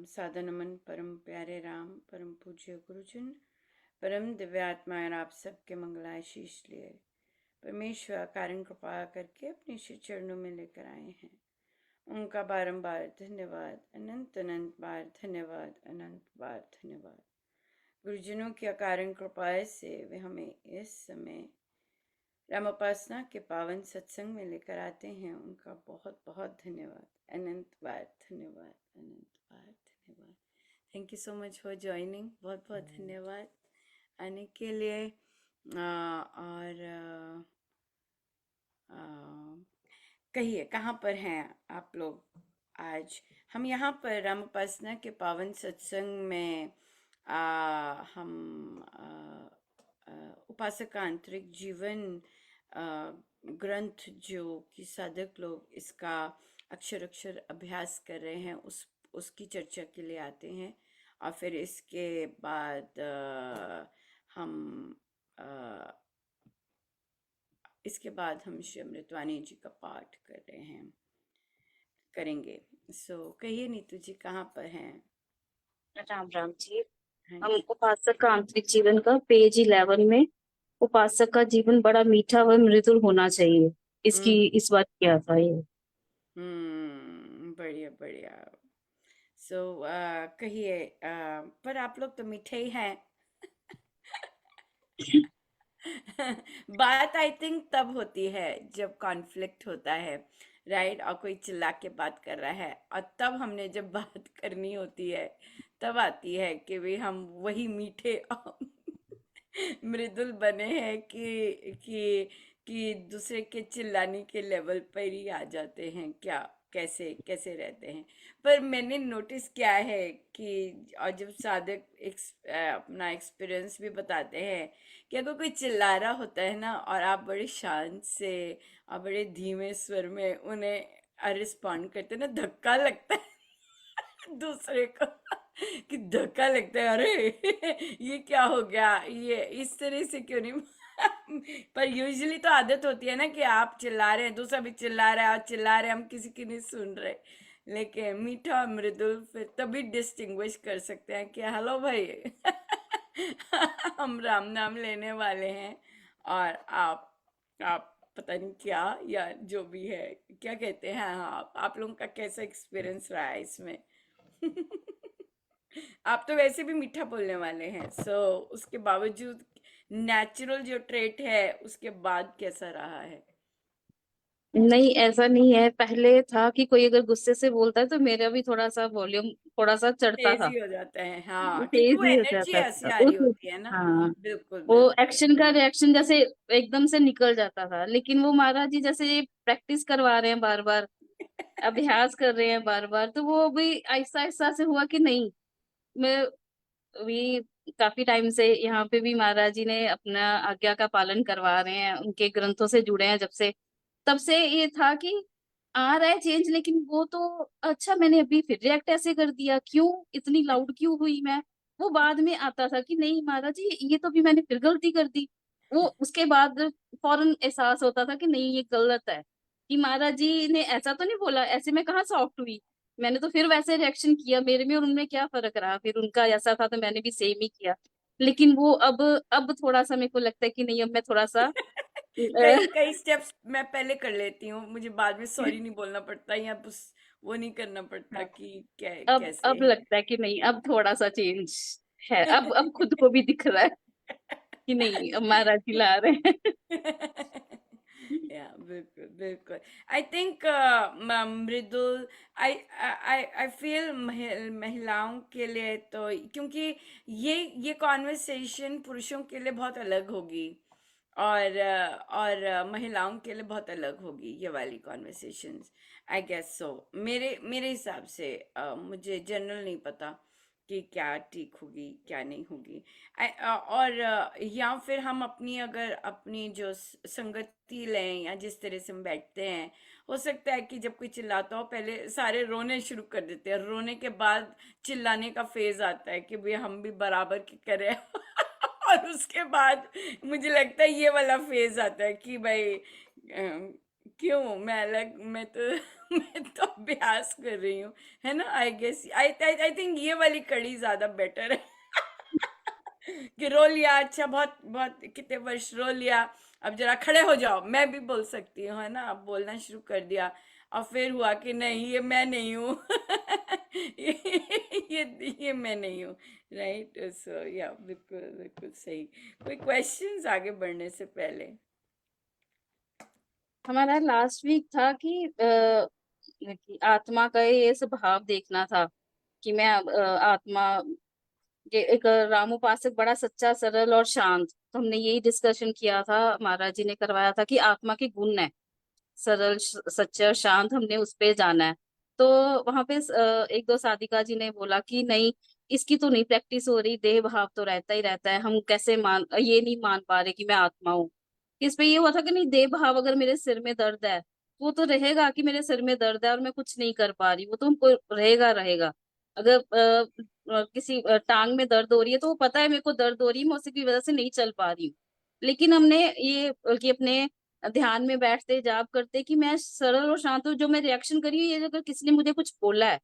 सादर नमन परम प्यारे राम, परम पूज्य गुरुजन, परम दिव्यात्मा और आप सबके मंगलाशीष लिए परमेश्वर कारण कृपा करके अपने श्री चरणों में लेकर आए हैं। उनका बारंबार धन्यवाद, अनंत अनंत बार धन्यवाद, अनंत बार धन्यवाद। गुरुजनों की अकारण कृपा से वे हमें इस समय रामोपासना के पावन सत्संग में लेकर आते हैं। उनका बहुत बहुत धन्यवाद, अनंत बार धन्यवाद, अनंत बार धन्यवाद। Thank you so much for joining. बहुत बहुत धन्यवाद आने के लिए। और कहिए कहाँ पर हैं आप लोग आज? हम यहाँ पर रामोपासना के पावन सत्संग में हम उपासक का आंतरिक जीवन ग्रंथ जो कि साधक लोग इसका अक्षर अक्षर अभ्यास कर रहे हैं उसकी चर्चा के लिए आते हैं। और फिर इसके बाद हम श्री अमृतवाणी जी का पाठ करेंगे। कहिए नीतू जी कहाँ पर हैं? राम राम जी। हाँ हम जी। उपासक का आंतरिक जीवन का पेज 11 में उपासक का जीवन बड़ा मीठा व मृदुल होना चाहिए, इसकी हम्म इस बात की आता है ये। बढ़िया बढ़िया। कहिए, पर आप लोग तो मीठे ही हैं। बात आई थिंक तब होती है जब कॉन्फ्लिक्ट होता है, राइट? और कोई चिल्ला के बात कर रहा है, और तब हमने जब बात करनी होती है तब आती है कि भाई हम वही मीठे और मृदुल बने हैं कि दूसरे के चिल्लाने के लेवल पर ही आ जाते हैं क्या? कैसे कैसे रहते हैं? पर मैंने नोटिस किया है कि, और जब साधक अपना एक्सपीरियंस भी बताते हैं कि अगर कोई चिल्ला रहा होता है ना और आप बड़े शांत से और बड़े धीमे स्वर में उन्हें रिस्पॉन्ड करते हैं ना, धक्का लगता है दूसरे को। कि धक्का लगता है, अरे ये क्या हो गया, ये इस तरह से क्यों नहीं। पर यूजुअली तो आदत होती है ना कि आप चिल्ला रहे हैं, दूसरा भी चिल्ला रहा है और चिल्ला रहे हैं, हम किसी की नहीं सुन रहे। लेकिन मीठा और मृदुल फिर तभी डिस्टिंग्विश कर सकते हैं कि हेलो भाई, हम राम नाम लेने वाले हैं और आप पता नहीं क्या या जो भी है, क्या कहते हैं? हाँ, आप लोगों का कैसा एक्सपीरियंस रहा है इसमें? आप तो वैसे भी मीठा बोलने वाले हैं, उसके बावजूद नेचुरल जो ट्रेट है उसके बाद कैसा रहा है? नहीं, ऐसा नहीं है। पहले था कि कोई अगर गुस्से से बोलता है तो मेरा भी थोड़ा सा वॉल्यूम थोड़ा सा चढ़ता था, तेजी हो जाता है, हाँ, क्योंकि तेज वो ही हो एनर्जी जाता ऐसी था आ रही उस। होती है ना। हाँ, बिल्कुल वो बिल्कुल। एक्शन का रिएक्शन जैसे एकदम से निकल जाता था। लेकिन वो महाराज जी जैसे ये प्रैक्टिस करवा रहे हैं बार बार, अभ्यास कर रहे हैं बार बार, तो वो भी आहिस्ता आहिस्ता से हुआ कि नहीं। मैं भी काफी टाइम से यहाँ पे भी महाराज जी ने अपना आज्ञा का पालन करवा रहे हैं, उनके ग्रंथों से जुड़े हैं जब से, तब से ये था कि आ रहा है चेंज। लेकिन वो तो अच्छा, मैंने अभी फिर रिएक्ट ऐसे कर दिया, क्यों इतनी लाउड क्यों हुई मैं? वो बाद में आता था कि नहीं महाराज जी, ये तो भी मैंने फिर गलती कर दी। वो उसके बाद फौरन एहसास होता था कि नहीं ये गलत है, कि महाराज जी ने ऐसा तो नहीं बोला, ऐसे में कहाँ सॉफ्ट हुई। मैंने तो फिर वैसे रिएक्शन किया, मेरे में और उनमें क्या फर्क रहा? फिर उनका ऐसा था तो मैंने भी सेम ही किया। लेकिन वो अब थोड़ा सा मेरे को लगता है कि नहीं, अब मैं थोड़ा सा कई कई स्टेप्स मैं पहले कर लेती हूँ, मुझे बाद में सॉरी नहीं बोलना पड़ता या बस वो नहीं करना पड़ता कि क्या अब कैसे लगता है कि नहीं, अब थोड़ा सा चेंज है। अब खुद को भी दिख रहा है कि नहीं, अब महाराज जी ला रहे हैं। या बिल्कुल बिल्कुल। I think Mridul, I feel महिलाओं के लिए तो, क्योंकि ये कॉन्वर्सेशन पुरुषों के लिए बहुत अलग होगी और महिलाओं के लिए बहुत अलग होगी ये वाली कॉन्वर्सेशंस। आई गेस सो, मेरे हिसाब से। मुझे जनरल नहीं पता कि क्या ठीक होगी क्या नहीं होगी। और या फिर हम अपनी, अगर अपनी जो संगति लें या जिस तरह से हम बैठते हैं, हो सकता है कि जब कोई चिल्लाता हो पहले सारे रोने शुरू कर देते हैं, रोने के बाद चिल्लाने का फेज आता है कि भाई हम भी बराबर की करें। और उसके बाद मुझे लगता है ये वाला फेज आता है कि भाई क्यों मैं अलग, मैं तो मैं तो अभ्यास कर रही हूँ, है ना? आई गेस आई थिंक ये वाली कड़ी ज्यादा बेटर है। कि रो लिया, अच्छा, बहुत बहुत कितने वर्ष रो लिया, अब जरा खड़े हो जाओ, मैं भी बोल सकती हूँ, है ना? अब बोलना शुरू कर दिया, और फिर हुआ कि नहीं, ये मैं नहीं हूँ। ये मैं नहीं हूँ। राइट, सो या बिल्कुल बिल्कुल सही। कोई क्वेश्चंस आगे बढ़ने से पहले? हमारा लास्ट वीक था कि आत्मा का ये स्वभाव देखना था कि मैं आत्मा ये एक रामोपासक बड़ा सच्चा, सरल और शांत। तो हमने यही डिस्कशन किया था, महाराज जी ने करवाया था कि आत्मा के गुण है सरल, सच्चे और शांत, हमने उस पे जाना है। तो वहां पे एक दो साधिका जी ने बोला कि नहीं, इसकी तो नहीं प्रैक्टिस हो रही, देह भाव तो रहता ही रहता है, हम कैसे ये नहीं मान पा रहे कि मैं आत्मा हूँ। इस पे ये हुआ था कि नहीं, देह भाव अगर मेरे सिर में दर्द है, वो तो रहेगा कि मेरे सिर में दर्द है और मैं कुछ नहीं कर पा रही, वो तो हमको रहेगा रहेगा। अगर किसी टांग में दर्द हो रही है, तो वो पता है मेरे को दर्द हो रही है, मैं उसी की वजह से नहीं चल पा रही हूँ। लेकिन हमने ये कि अपने ध्यान में बैठते जाप करते कि मैं सरल और शांत हूँ, जो मैं रिएक्शन करी ये अगर किसी ने मुझे कुछ बोला है,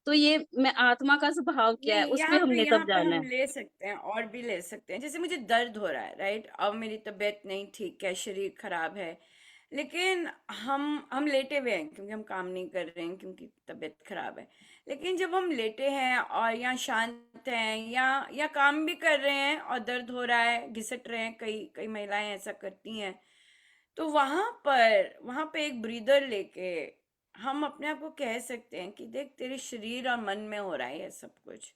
तो ये मैं आत्मा का स्वभाव क्या है, नहीं, उस पे हमने यहाँ तब पे जाना हम है। ले सकते हैं, और भी ले सकते हैं। जैसे मुझे दर्द हो रहा है, राइट? अब मेरी तबीयत नहीं ठीक है, शरीर खराब है, लेकिन हम लेटे हुए हैं क्योंकि हम काम नहीं कर रहे हैं, क्योंकि तबीयत खराब है। लेकिन जब हम लेटे हैं और या शांत हैं, या काम भी कर रहे हैं और दर्द हो रहा है, घिसट रहे हैं, कई कई महिलाएं ऐसा करती हैं, तो वहां पे एक ब्रीदर लेके हम अपने आप को कह सकते हैं कि देख, तेरे शरीर और मन में हो रहा है ये सब कुछ,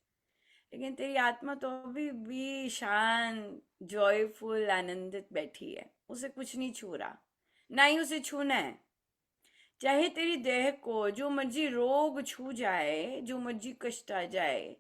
लेकिन तेरी आत्मा तो अभी भी शांत, जॉयफुल, आनंदित बैठी है, उसे कुछ नहीं छू रहा, ना ही उसे छूना है। चाहे तेरी देह को जो मर्जी रोग छू जाए, जो मर्जी कष्ट आ जाए,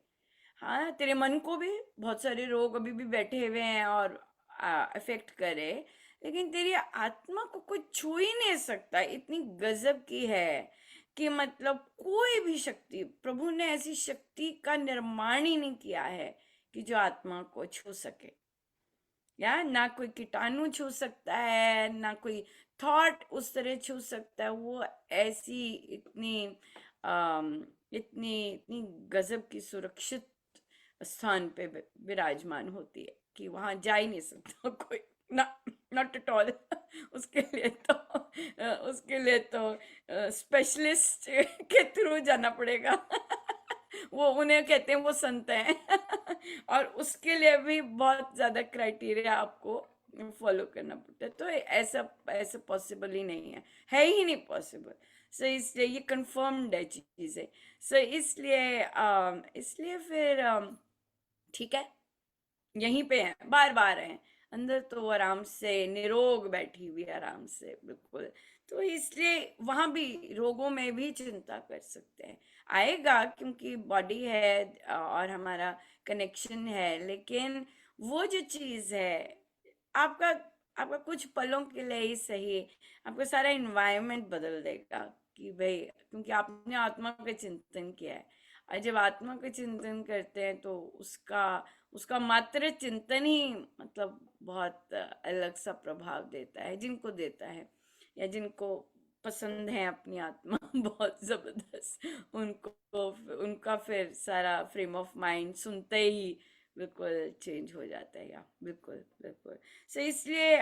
हाँ, तेरे मन को भी बहुत सारे रोग अभी भी बैठे हुए हैं और अफेक्ट करे, लेकिन तेरी आत्मा को कोई छू ही नहीं सकता, इतनी गजब की है कि मतलब कोई भी शक्ति, प्रभु ने ऐसी शक्ति का निर्माण ही नहीं किया है कि जो आत्मा को छू सके। या ना कोई कीटाणु छू सकता है, ना कोई थॉट उस तरह छू सकता है, वो ऐसी इतनी इतनी गजब की सुरक्षित स्थान पे विराजमान होती है कि वहां जा ही नहीं सकता कोई, ना, नॉट एट ऑल। उसके लिए तो स्पेशलिस्ट के थ्रू जाना पड़ेगा। वो उन्हें कहते हैं वो संत हैं। और उसके लिए भी बहुत ज्यादा क्राइटेरिया आपको फॉलो करना पड़ता है, तो ऐसा ऐसा पॉसिबल ही नहीं है ही नहीं पॉसिबल। सो इसलिए ये कंफर्म्ड है चीजें। सो इसलिए फिर ठीक है, यहीं पे हैं, बार बार हैं, अंदर तो वो आराम से निरोग बैठी हुई है, आराम से बिल्कुल। तो इसलिए वहां भी, रोगों में भी चिंता कर सकते हैं, आएगा क्योंकि बॉडी है और हमारा कनेक्शन है, लेकिन वो जो चीज है, आपका आपका कुछ पलों के लिए ही सही, आपका सारा इन्वायरमेंट बदल देगा। कि भाई, क्योंकि आपने आत्मा का चिंतन किया है, और जब आत्मा का चिंतन करते हैं तो उसका उसका मात्र चिंतन ही मतलब बहुत अलग सा प्रभाव देता है, जिनको देता है, या जिनको पसंद है अपनी आत्मा बहुत जबरदस्त, उनको उनका फिर सारा फ्रेम ऑफ माइंड सुनते ही बिल्कुल चेंज हो जाता है। या बिल्कुल बिल्कुल। सो इसलिए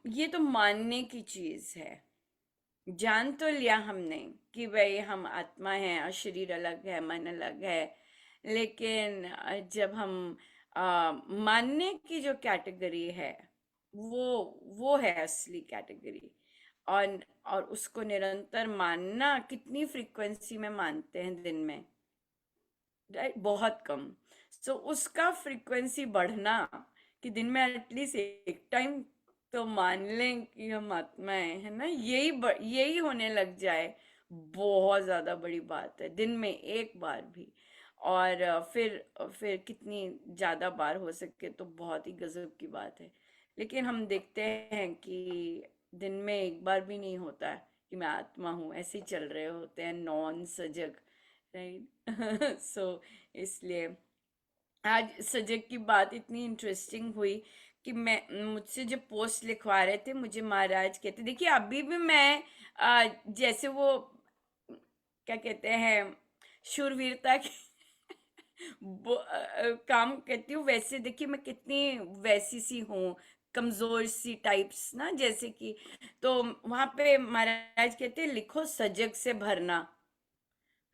ये तो मानने की चीज है। जान तो लिया हमने कि भाई हम आत्मा हैं और शरीर अलग है, मन अलग है, लेकिन जब हम मानने की जो कैटेगरी है, वो वो है असली कैटेगरी। और उसको निरंतर मानना, कितनी फ्रीक्वेंसी में मानते हैं दिन में? राइट, बहुत कम। सो उसका फ्रीक्वेंसी बढ़ना, कि दिन में एटलीस्ट एक टाइम तो मान लें कि हम आत्माएं, है ना, यही होने लग जाए, बहुत ज्यादा बड़ी बात है, दिन में एक बार भी। और फिर कितनी ज्यादा बार हो सके तो बहुत ही गजब की बात है। लेकिन हम देखते हैं कि दिन में एक बार भी नहीं होता है कि मैं आत्मा हूँ, ऐसे ही चल रहे होते हैं नॉन सजग। राइट। सो इसलिए आज सजग की बात इतनी इंटरेस्टिंग हुई, कि मैं मुझसे जो पोस्ट लिखवा रहे थे, मुझे महाराज कहते, देखिए अभी भी मैं जैसे वो क्या कहते हैं, शूरवीरता के काम करती हूँ, वैसे देखिए मैं कितनी वैसी सी हूँ, कमजोर सी टाइप्स ना, जैसे कि, तो वहां पे महाराज कहते हैं, लिखो सजग से भरना।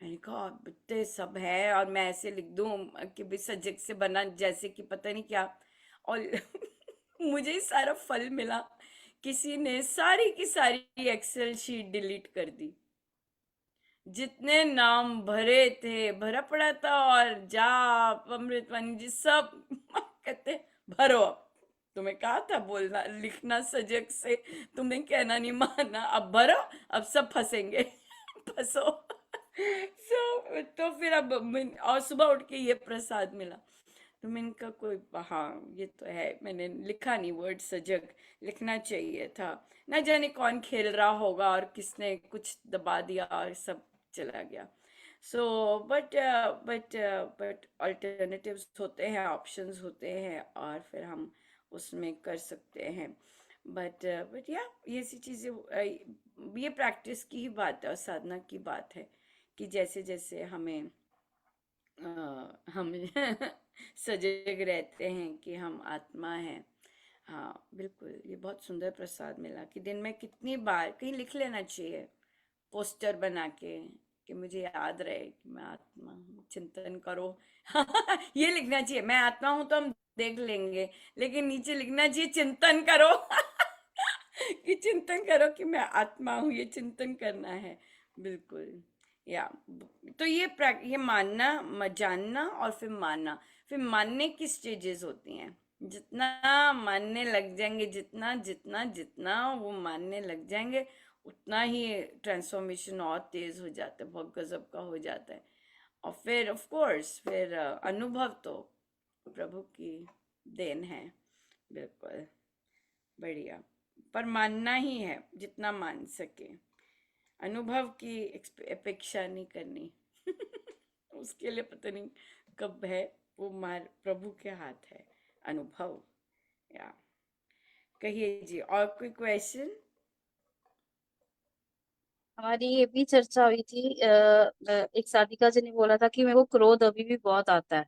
मैंने कहा अब इतने सब है और मैं ऐसे लिख दूं कि भी सजग से बना, जैसे कि पता नहीं क्या। और मुझे ही सारा फल मिला, किसी ने सारी की सारी एक्सेल शीट डिलीट कर दी, जितने नाम भरे थे भरा पड़ा था, और जाप अमृतवाणी जी सब कहते भरो अब, तुम्हें कहा था बोलना लिखना सजग से, तुमने कहना नहीं माना, अब भरो, अब सब फंसेंगे फंसो। तो फिर अब और सुबह उठ के ये प्रसाद मिला, तो मैंने कहा कोई, हाँ ये तो है, मैंने लिखा नहीं वर्ड सजग, लिखना चाहिए था। ना जाने कौन खेल रहा होगा और किसने कुछ दबा दिया और सब चला गया। So but but but alternatives होते हैं, ऑप्शंस होते हैं, और फिर हम उसमें कर सकते हैं। बट या ये सी चीज़ें, ये प्रैक्टिस की ही बात है और साधना की बात है, कि जैसे जैसे हमें हम सजग रहते हैं कि हम आत्मा हैं। हाँ बिल्कुल, ये बहुत सुंदर प्रसाद मिला कि दिन में कितनी बार कहीं लिख लेना चाहिए, पोस्टर बना के, कि मुझे याद रहे कि मैं आत्मा हूँ, चिंतन करो। ये लिखना चाहिए, मैं आत्मा हूँ तो हम देख लेंगे, लेकिन नीचे लिखना चाहिए चिंतन करो। कि चिंतन करो कि मैं आत्मा हूँ, ये चिंतन करना है। बिल्कुल। या तो ये मानना, जानना और फिर मानना, फिर मानने की स्टेजेस होती हैं। जितना मानने लग जाएंगे, जितना जितना जितना वो मानने लग जाएंगे, उतना ही ट्रांसफॉर्मेशन और तेज हो जाता है, बहुत गजब का हो जाता है। और फिर ऑफ कोर्स फिर अनुभव तो प्रभु की देन है। बिल्कुल। बढ़िया। पर मानना ही है, जितना मान सके, अनुभव की अपेक्षा नहीं करनी। उसके लिए पता नहीं कब है, वो मार प्रभु के हाथ है अनुभव। या कहिए जी, और कोई क्वेश्चन? हमारी ये भी चर्चा हुई थी, एक साधिका जी ने बोला था कि मेरे को क्रोध अभी भी बहुत आता है,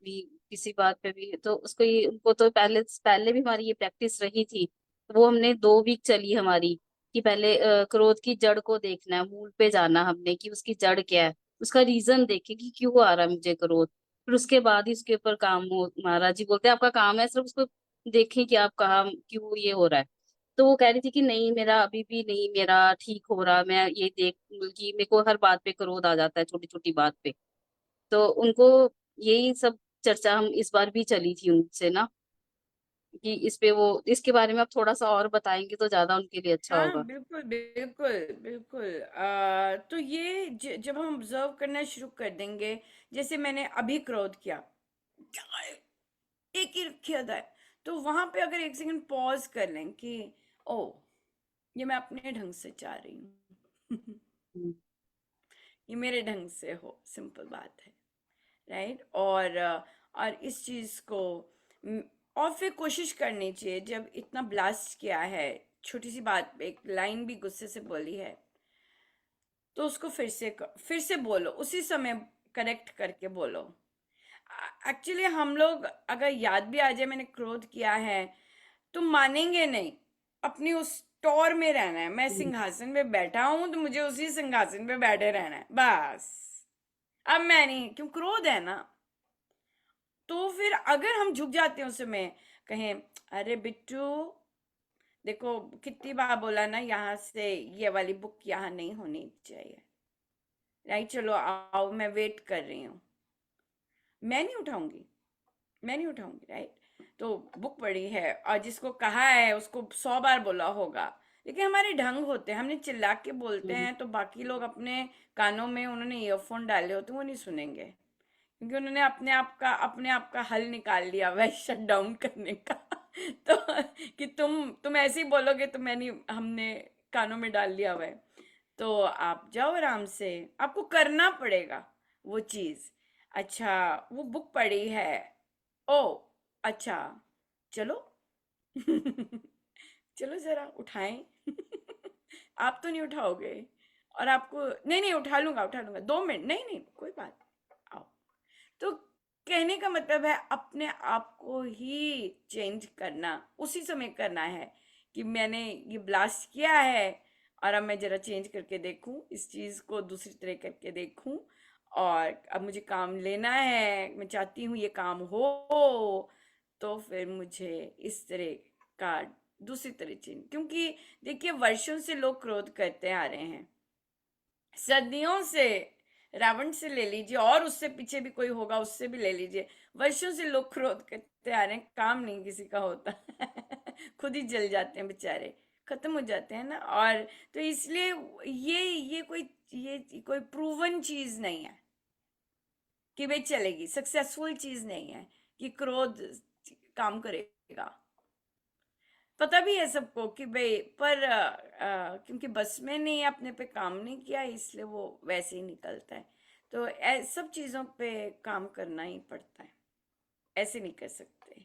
भी किसी बात पे भी, तो उसको ये, उनको तो पहले पहले भी हमारी ये प्रैक्टिस रही थी, तो वो हमने 2 वीक चली हमारी, कि पहले क्रोध की जड़ को देखना है, मूल पे जाना हमने कि उसकी जड़ क्या है, उसका रीजन देखे कि क्यों आ रहा है मुझे क्रोध, फिर उसके बाद ही उसके ऊपर काम हो। महाराज जी बोलते हैं आपका काम है सिर्फ उसको देखें कि आप कहाँ क्यों ये हो रहा है। तो वो कह रही थी कि नहीं, मेरा अभी भी नहीं, मेरा ठीक हो रहा, मैं ये देख कि मेरे को हर बात पे क्रोध आ जाता है, छोटी छोटी बात पे। तो उनको यही सब चर्चा हम इस बार भी चली थी उनसे ना, कि इस पे वो इसके बारे में आप थोड़ा सा और बताएंगे तो ज्यादा उनके लिए अच्छा हाँ होगा। बिल्कुल बिल्कुल बिल्कुल। तो ये जब हम ऑब्जर्व करना शुरू कर देंगे, जैसे मैंने अभी क्रोध किया, क्या है? एक ही किया था, तो वहां पे अगर एक सेकंड पॉज कर लें कि ओ, ये मैं अपने ढंग से चाह रही हूँ। हम्म। ये मेरे ढंग से हो, सिंपल बात है, राइट। और इस चीज को म, और फिर कोशिश करनी चाहिए, जब इतना ब्लास्ट किया है, छोटी सी बात पे एक लाइन भी गुस्से से बोली है, तो उसको फिर से बोलो, उसी समय करेक्ट करके बोलो। एक्चुअली हम लोग अगर याद भी आ जाए मैंने क्रोध किया है, तो मानेंगे नहीं, अपनी उस टॉर में रहना है, मैं हम्म। सिंहासन पे बैठा हूं तो मुझे उसी सिंहासन पे बैठे रहना है बस। अब मैं नहीं, क्यों, क्रोध है ना। तो फिर अगर हम झुक जाते हैं उस समय, कहें अरे बिट्टू, देखो कितनी बार बोला ना, यहाँ से ये वाली बुक यहाँ नहीं होनी चाहिए, राइट, चलो आओ मैं वेट कर रही हूँ, मैं नहीं उठाऊंगी, मैं नहीं उठाऊंगी, राइट। तो बुक पड़ी है और जिसको कहा है उसको 100 बार बोला होगा, लेकिन हमारे ढंग होते हैं, हमने चिल्ला के बोलते हम्म। हैं, तो बाकी लोग अपने कानों में उन्होंने ईयरफोन डाले होते हैं, वो नहीं सुनेंगे, क्योंकि उन्होंने अपने आप का हल निकाल लिया हुआ है शट डाउन करने का। तो कि तुम ऐसे ही बोलोगे तो मैं नहीं, हमने कानों में डाल लिया हुआ है। तो आप जाओ आराम से, आपको करना पड़ेगा वो चीज। अच्छा, वो बुक पढ़ी है, ओ अच्छा, चलो चलो जरा उठाएं आप तो नहीं उठाओगे और आपको नहीं नहीं उठा लूंगा 2 मिनट नहीं नहीं कोई बात आओ तो कहने का मतलब है अपने आप को ही चेंज करना उसी समय करना है कि मैंने ये ब्लास्ट किया है और अब मैं जरा चेंज करके देखूं इस चीज को दूसरी तरह करके देखूं और अब मुझे काम लेना है मैं चाहती हूँ ये काम हो तो फिर मुझे इस तरह का दूसरी तरह चेंज क्योंकि देखिए वर्षों से लोग क्रोध करते आ रहे हैं सदियों से रावण से ले लीजिए और उससे पीछे भी कोई होगा उससे भी ले लीजिए वर्षों से लोग क्रोध करते आ रहे हैं काम नहीं किसी का होता खुद ही जल जाते हैं बेचारे खत्म हो जाते हैं ना और तो इसलिए ये कोई प्रूवन चीज नहीं है कि भाई चलेगी सक्सेसफुल चीज नहीं है कि क्रोध काम करेगा पता भी है सबको कि भाई पर क्योंकि बस में नहीं अपने पे काम नहीं किया इसलिए वो वैसे ही निकलता है तो सब चीजों पे काम करना ही पड़ता है ऐसे नहीं कर सकते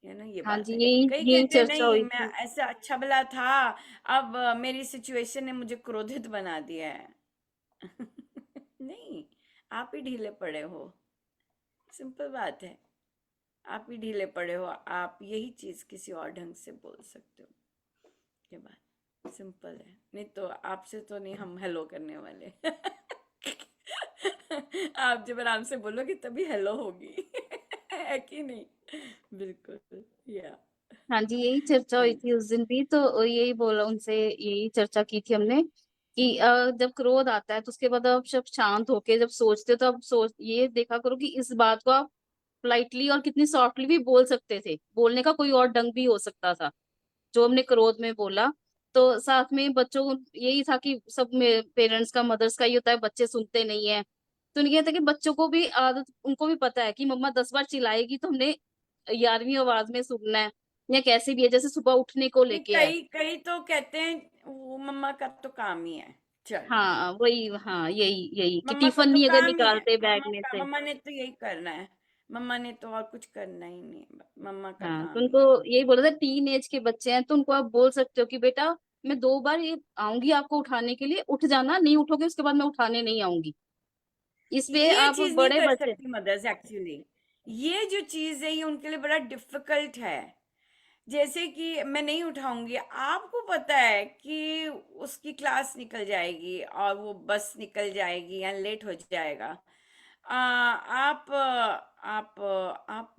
है ना ये हाँ बात जी, है यही कई यही कहते हैं चर्चा नहीं हुई मैं थी। ऐसा अच्छा भला था अब मेरी सिचुएशन ने मुझे क्रोधित बना दिया है नहीं आप ही ढीले पड़े हो सिंपल बात है आप ही ढीले पड़े हो आप यही चीज किसी और ढंग से बोल सकते हो ये बात सिंपल है नहीं तो आपसे तो नहीं हम हेलो करने वाले आप जब आराम से बोलोगे तभी हेलो होगी है कि नहीं बिल्कुल या हाँ जी, यही चर्चा हाँ हुई जी थी उस दिन भी, तो यही बोला उनसे, यही चर्चा की थी हमने कि जब क्रोध आता है तो उसके बाद आप जब शांत होके जब सोचते हो तो आप सोच ये देखा करो कि इस बात को आप पोलाइटली और कितनी सॉफ्टली भी बोल सकते थे, बोलने का कोई और ढंग भी हो सकता था जो हमने क्रोध में बोला। तो साथ में बच्चों को यही था कि सब में पेरेंट्स का, मदर्स का ये होता है, बच्चे सुनते नहीं है। तो ये था कि बच्चों को भी आदत, उनको भी पता है कि मम्मा 10 बार चिल्लाएगी तो हमने 11वीं आवाज में सुनना है, या कैसे भी है, जैसे सुबह उठने को नहीं लेके है। कई कई तो कहते हैं वो मम्मा का तो काम ही है चल हाँ वही, हाँ यही यही कि मम्मा का टिफिन तो नहीं अगर काम ही है निकालते बैग में से। मम्मा ने तो यही करना है मम्मा ने तो और कुछ करना ही नहीं है मम्मा का हाँ, तो काम ही उनको है यही बोला था, टीन एज के बच्चे हैं तो उनको आप बोल सकते हो कि बेटा मैं 2 बार ये आऊंगी आपको उठाने के लिए, उठ जाना, नहीं उठोगे उसके बाद मैं उठाने नहीं आऊंगी। इस पे ये आप चीज नहीं बड़े कर बच्चे। सकती मदर्स एक्चुअली ये जो चीज है ये उनके लिए बड़ा डिफिकल्ट है जैसे कि मैं नहीं उठाऊंगी आपको पता है कि उसकी क्लास निकल जाएगी और वो बस निकल जाएगी या लेट हो जाएगा आप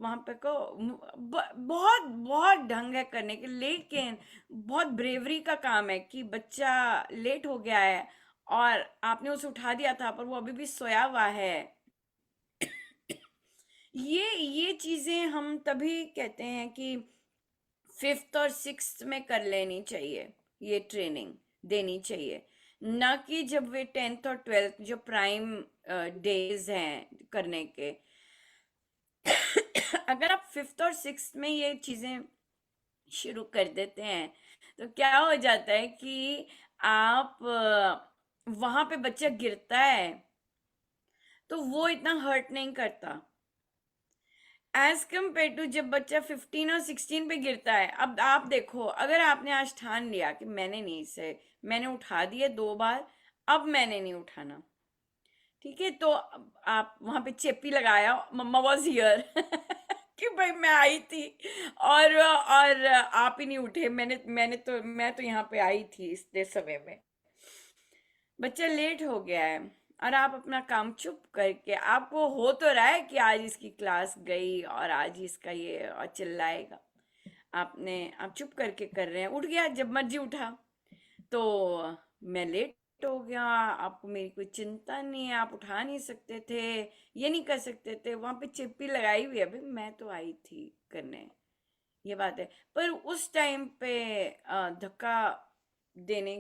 वहां पे को बहुत बहुत ढंग है करने के लेकिन बहुत ब्रेवरी का काम है कि बच्चा लेट हो गया है और आपने उसे उठा दिया था पर वो अभी भी सोया हुआ है ये चीजें हम तभी कहते हैं कि फिफ्थ और सिक्स्थ में कर लेनी चाहिए ये ट्रेनिंग देनी चाहिए ना कि जब वे 10th और 12th जो प्राइम डेज हैं करने के अगर आप फिफ्थ और सिक्स्थ में ये चीजें शुरू कर देते हैं तो क्या हो जाता है कि आप वहां पे बच्चा गिरता है तो वो इतना हर्ट नहीं करता एज कम्पेयर टू जब बच्चा 15 और 16 पे गिरता है अब आप देखो अगर आपने आज ठान लिया कि मैंने नहीं इसे मैंने उठा दिए 2 बार अब मैंने नहीं उठाना ठीक है तो आप वहां पे चेपी लगाया मम्मा वॉज हियर कि भाई मैं आई थी और आप ही नहीं उठे मैं तो यहाँ पे आई थी इतने समय में बच्चा लेट हो गया है और आप अपना काम चुप करके आपको हो तो रहा है कि आज इसकी क्लास गई और आज इसका ये और चिल्लाएगा आप चुप करके कर रहे हैं उठ गया जब मर्जी उठा तो मैं लेट हो गया आपको मेरी कोई चिंता नहीं है आप उठा नहीं सकते थे ये नहीं कर सकते थे वहां पे चिप्पी लगाई हुई है भाई मैं तो आई थी करने ये बात है पर उस टाइम पे धक्का देने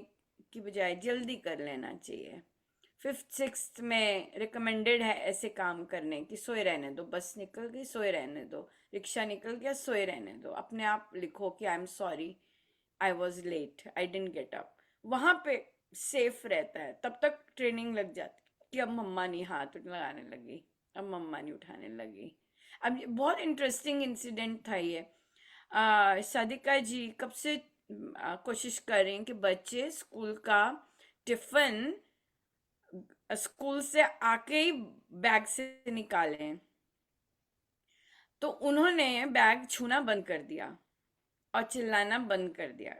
की बजाय जल्दी कर लेना चाहिए फिफ्थ सिक्स्थ में रिकमेंडेड है ऐसे काम करने की सोए रहने दो बस निकल गई सोए रहने दो रिक्शा निकल गया सोए रहने दो अपने आप लिखो कि I am sorry I was late I didn't get up वहां पे सेफ रहता है तब तक ट्रेनिंग लग जाती कि अब मम्मा नहीं हाथ लगाने लगी अब मम्मा नहीं उठाने लगी अब बहुत इंटरेस्टिंग इंसिडेंट था ये सादिका जी कब से कोशिश कर रही हैं कि बच्चे स्कूल का टिफिन स्कूल से आके ही बैग से निकालें। तो उन्होंने बैग छूना बंद कर दिया और चिल्लाना बंद कर दिया।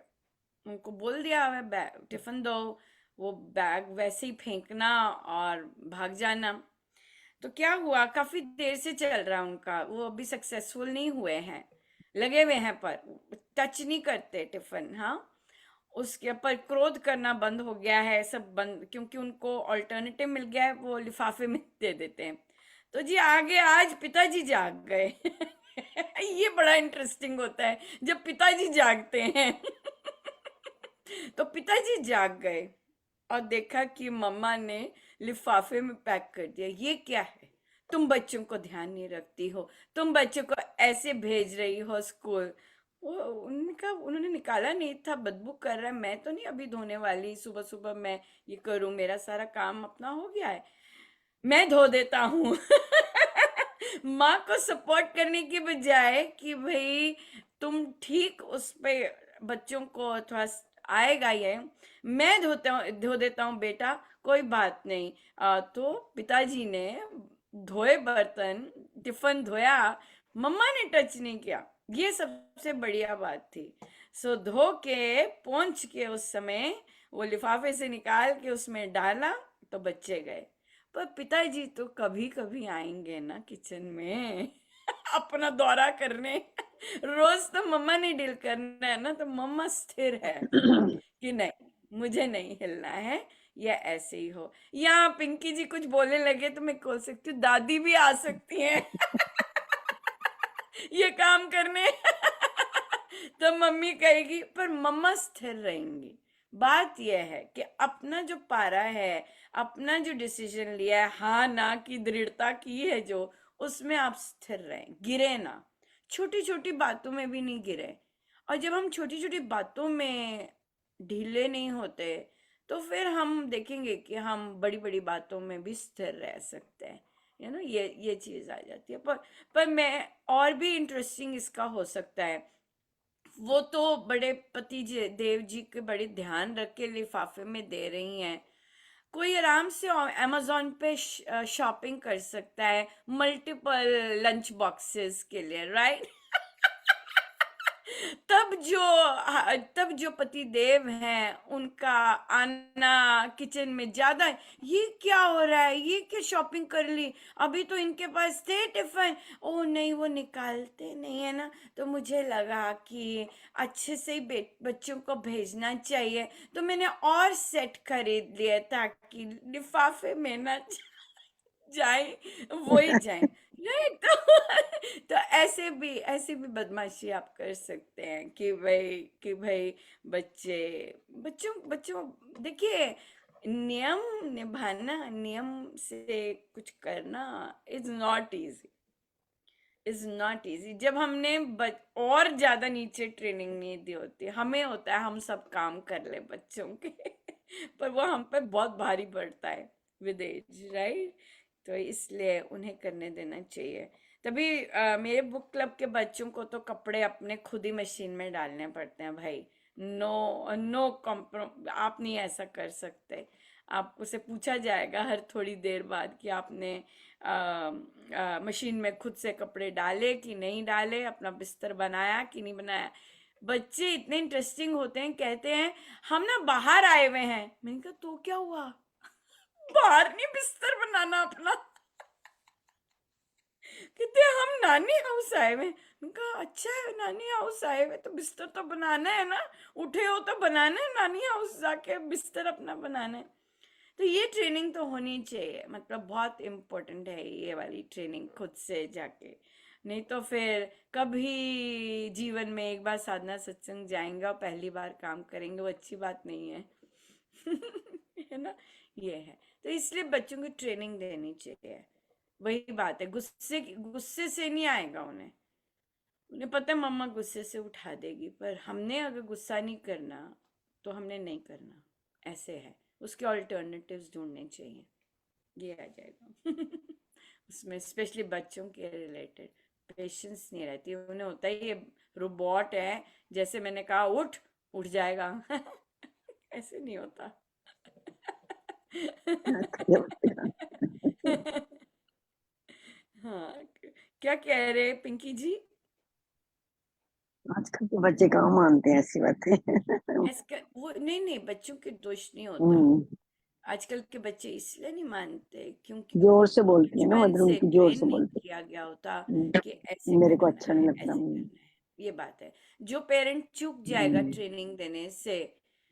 उनको बोल दिया है बैग टिफिन दो, वो बैग वैसे ही फेंकना और भाग जाना। तो क्या हुआ, काफी देर से चल रहा है उनका, वो अभी सक्सेसफुल नहीं हुए हैं, लगे हुए हैं पर टच नहीं करते टिफिन। हाँ, उसके ऊपर क्रोध करना बंद हो गया है, सब बंद, क्योंकि उनको ऑल्टरनेटिव मिल गया है, वो लिफाफे में दे देते हैं। तो जी आगे आज पिताजी जाग गए। ये बड़ा इंटरेस्टिंग होता है जब पिताजी जागते हैं। तो पिताजी जाग गए और देखा कि मम्मा ने लिफाफे में पैक कर दिया। ये क्या है, तुम बच्चों को ध्यान नहीं रखती हो, तुम बच्चों को ऐसे भेज रही हो स्कूल। वो उनका उन्होंने निकाला नहीं था, बदबू कर रहा है, मैं तो नहीं अभी धोने वाली, सुबह सुबह मैं ये करूं, मेरा सारा काम अपना हो गया है, मैं धो देता हूँ। माँ को सपोर्ट करने की बजाय कि भाई तुम ठीक उस पे बच्चों को थोड़ा आएगा ये, मैं धो देता हूँ बेटा, कोई बात नहीं। तो पिताजी ने धोए बर्तन, टिफिन धोया, मम्मा ने टच नहीं किया। ये सबसे बढ़िया बात थी। सो धो के पोंछ के उस समय वो लिफाफे से निकाल के उसमें डाला, तो बच्चे गए। पर पिताजी तो कभी कभी आएंगे ना किचन में, अपना दौरा करने। रोज तो मम्मा ने डील करना है ना, तो मम्मा स्थिर है कि नहीं, मुझे नहीं हिलना है, या ऐसे ही हो। या पिंकी जी कुछ बोलने लगे तो मैं बोल सकती हूँ दादी भी आ सकती हैं। ये काम करने। तो मम्मी कहेगी, पर मम्मा स्थिर रहेंगी। बात यह है कि अपना जो पारा है, अपना जो डिसीजन लिया है, हाँ ना की दृढ़ता की है जो, उसमें आप स्थिर रहें, गिरे ना, छोटी छोटी बातों में भी नहीं गिरे। और जब हम छोटी छोटी बातों में ढीले नहीं होते, तो फिर हम देखेंगे कि हम बड़ी बड़ी बातों में भी स्थिर रह सकते हैं। ये चीज आ जाती है। पर मैं और भी इंटरेस्टिंग इसका हो सकता है, वो तो बड़े देव जी के बड़े ध्यान रख के लिफाफे में दे रही हैं। कोई आराम से अमेजोन पे शॉपिंग कर सकता है मल्टीपल लंच बॉक्सेस के लिए, राइट? तब जो पति देव हैं उनका आना किचन में ज्यादा है। ये क्या हो रहा है, ये क्या शॉपिंग कर ली, अभी तो इनके पास थे टिफिन। ओ नहीं, वो निकालते नहीं है ना, तो मुझे लगा कि अच्छे से ही बच्चों को भेजना चाहिए, तो मैंने और सेट खरीद लिए ताकि लिफाफे में ना जाए, वही जाए, राइट? तो ऐसे भी बदमाशी आप कर सकते हैं कि भाई बच्चे बच्चों बच्चों देखिए, नियम निभाना, नियम से कुछ करना इज नॉट इजी। जब हमने और ज्यादा नीचे ट्रेनिंग नहीं दी होती, हमें होता है हम सब काम कर ले बच्चों के। पर वो हम पे बहुत भारी पड़ता है विद एज, राइट? तो इसलिए उन्हें करने देना चाहिए। तभी मेरे बुक क्लब के बच्चों को तो कपड़े अपने खुद ही मशीन में डालने पड़ते हैं भाई। नो नो कॉम्प्रो आप नहीं ऐसा कर सकते। आपको से पूछा जाएगा हर थोड़ी देर बाद कि आपने मशीन में खुद से कपड़े डाले कि नहीं डाले, अपना बिस्तर बनाया कि नहीं बनाया। बच्चे इतने इंटरेस्टिंग होते हैं, कहते हैं हम ना बाहर आए हुए हैं। मैंने कहा तो क्या हुआ, बाहर नहीं बिस्तर बनाना अपना? कहते हैं, हम नानी हाउस आए हुए हैं। मैंने कहा अच्छा है, नानी हाउस आए हुए तो बिस्तर तो बनाना है ना, उठे हो तो बनाना है, नानी हाउस जाके बिस्तर अपना बनाना है। तो ये ट्रेनिंग तो होनी चाहिए, मतलब बहुत इम्पोर्टेंट है ये वाली ट्रेनिंग खुद से जाके। नहीं तो फिर कभी जीवन में एक बार साधना सत्संग जाएंगे और पहली बार काम करेंगे, वो अच्छी बात नहीं है। है ना? ये है। तो इसलिए बच्चों को ट्रेनिंग देनी चाहिए। वही बात है, गुस्से गुस्से से नहीं आएगा उन्हें। उन्हें पता है मम्मा गुस्से से उठा देगी, पर हमने अगर गुस्सा नहीं करना तो हमने नहीं करना, ऐसे है। उसके ऑल्टरनेटिव्स ढूंढने चाहिए, ये आ जाएगा। उसमें स्पेशली बच्चों के रिलेटेड। पेशेंस नहीं रहती, उन्हें होता है ये रोबोट है, जैसे मैंने कहा उठ, उठ जाएगा। ऐसे नहीं होता। आजकल के बच्चे का हाँ, क्या कह रहे पिंकी जी? आजकल के बच्चे कहाँ मानते हैं ऐसी बातें। इसका वो नहीं नहीं, बच्चों के दोष नहीं होता। हम्म, आजकल के बच्चे इसलिए नहीं मानते क्योंकि जोर से उनको बोलती है ना बचपन मदर, से उनकी जोर ट्रेन से नहीं बोलती किया गया होता है। कि ऐसे मेरे को करना अच्छा है, नहीं लगता। ऐसे करना है। ये बात है। जो पेरेंट चूक जाएगा हम्म, ट्रेनिंग देने से,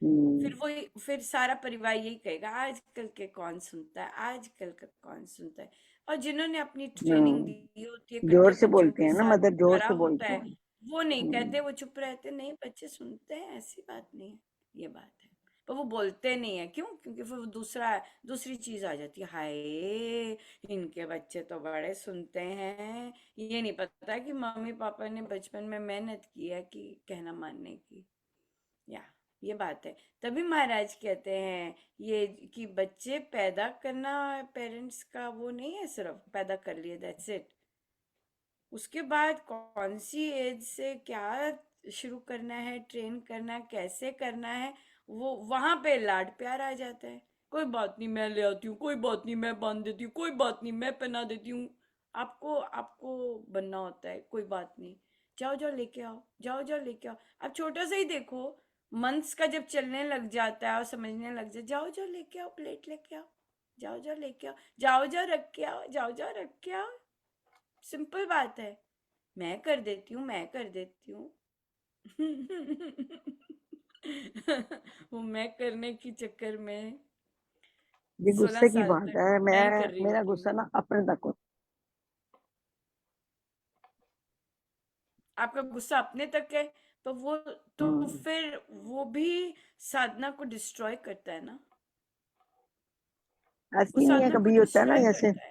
हम्म, फिर सारा परिवार यही कहेगा आजकल के कौन सुनता है, आजकल का कौन सुनता है। और जिन्होंने अपनी ट्रेनिंग हाँ, दी होती है जोर कट्टे से बच्चों बोलते के हैं ना साथ मदर, जो जोर करा से होता बोलते है, हैं। वो नहीं हम्म, कहते, वो चुप रहते, नहीं बच्चे सुनते हैं, ऐसी बात नहीं है। ये बात है। पर वो बोलते नहीं है, क्यों? क्योंकि फिर वो दूसरी चीज आ जाती है, हाय इनके बच्चे तो बड़े सुनते हैं, ये नहीं पता कि मम्मी पापा ने बचपन में मेहनत की है कि कहना मानने की। या ये बात है। तभी महाराज कहते हैं ये कि बच्चे पैदा करना पेरेंट्स का वो नहीं है, सिर्फ पैदा कर लिए दैट्स इट। उसके बाद कौन सी एज से क्या शुरू करना है, ट्रेन करना है, कैसे करना है, वो वहां पे लाड प्यार आ जाता है। कोई बात नहीं मैं ले आती हूँ, कोई बात नहीं मैं बांध देती हूँ, कोई बात नहीं मैं पहना देती हूँ। आपको आपको बनना होता है, कोई बात नहीं, जाओ जाओ लेके आओ, जाओ जाओ लेके आओ। अब छोटा सा ही देखो, मंथ्स का जब चलने लग जाता है और समझने लग जाए, जाओ जाओ लेके आओ, प्लेट लेके आओ, जाओ जाओ लेके आओ, जाओ जाओ रख के आओ, जाओ जाओ रख के आओ। सिंपल बात है। मैं कर देती हूँ, मैं कर देती हूँ। वो मैं करने के चक्कर में ये 16 गुस्से की साल बात तक है। मैं मैं कर रही मेरा होती गुस्सा हूँ। ना अपने तक होता आपका गुस्सा अपने तक है, तो वो है। तो फिर वो भी साधना को डिस्ट्रॉय करता है ना। वो ऐसी नहीं है, साधना को कभी होता है ना, डिस्ट्रॉय जैसे करता है।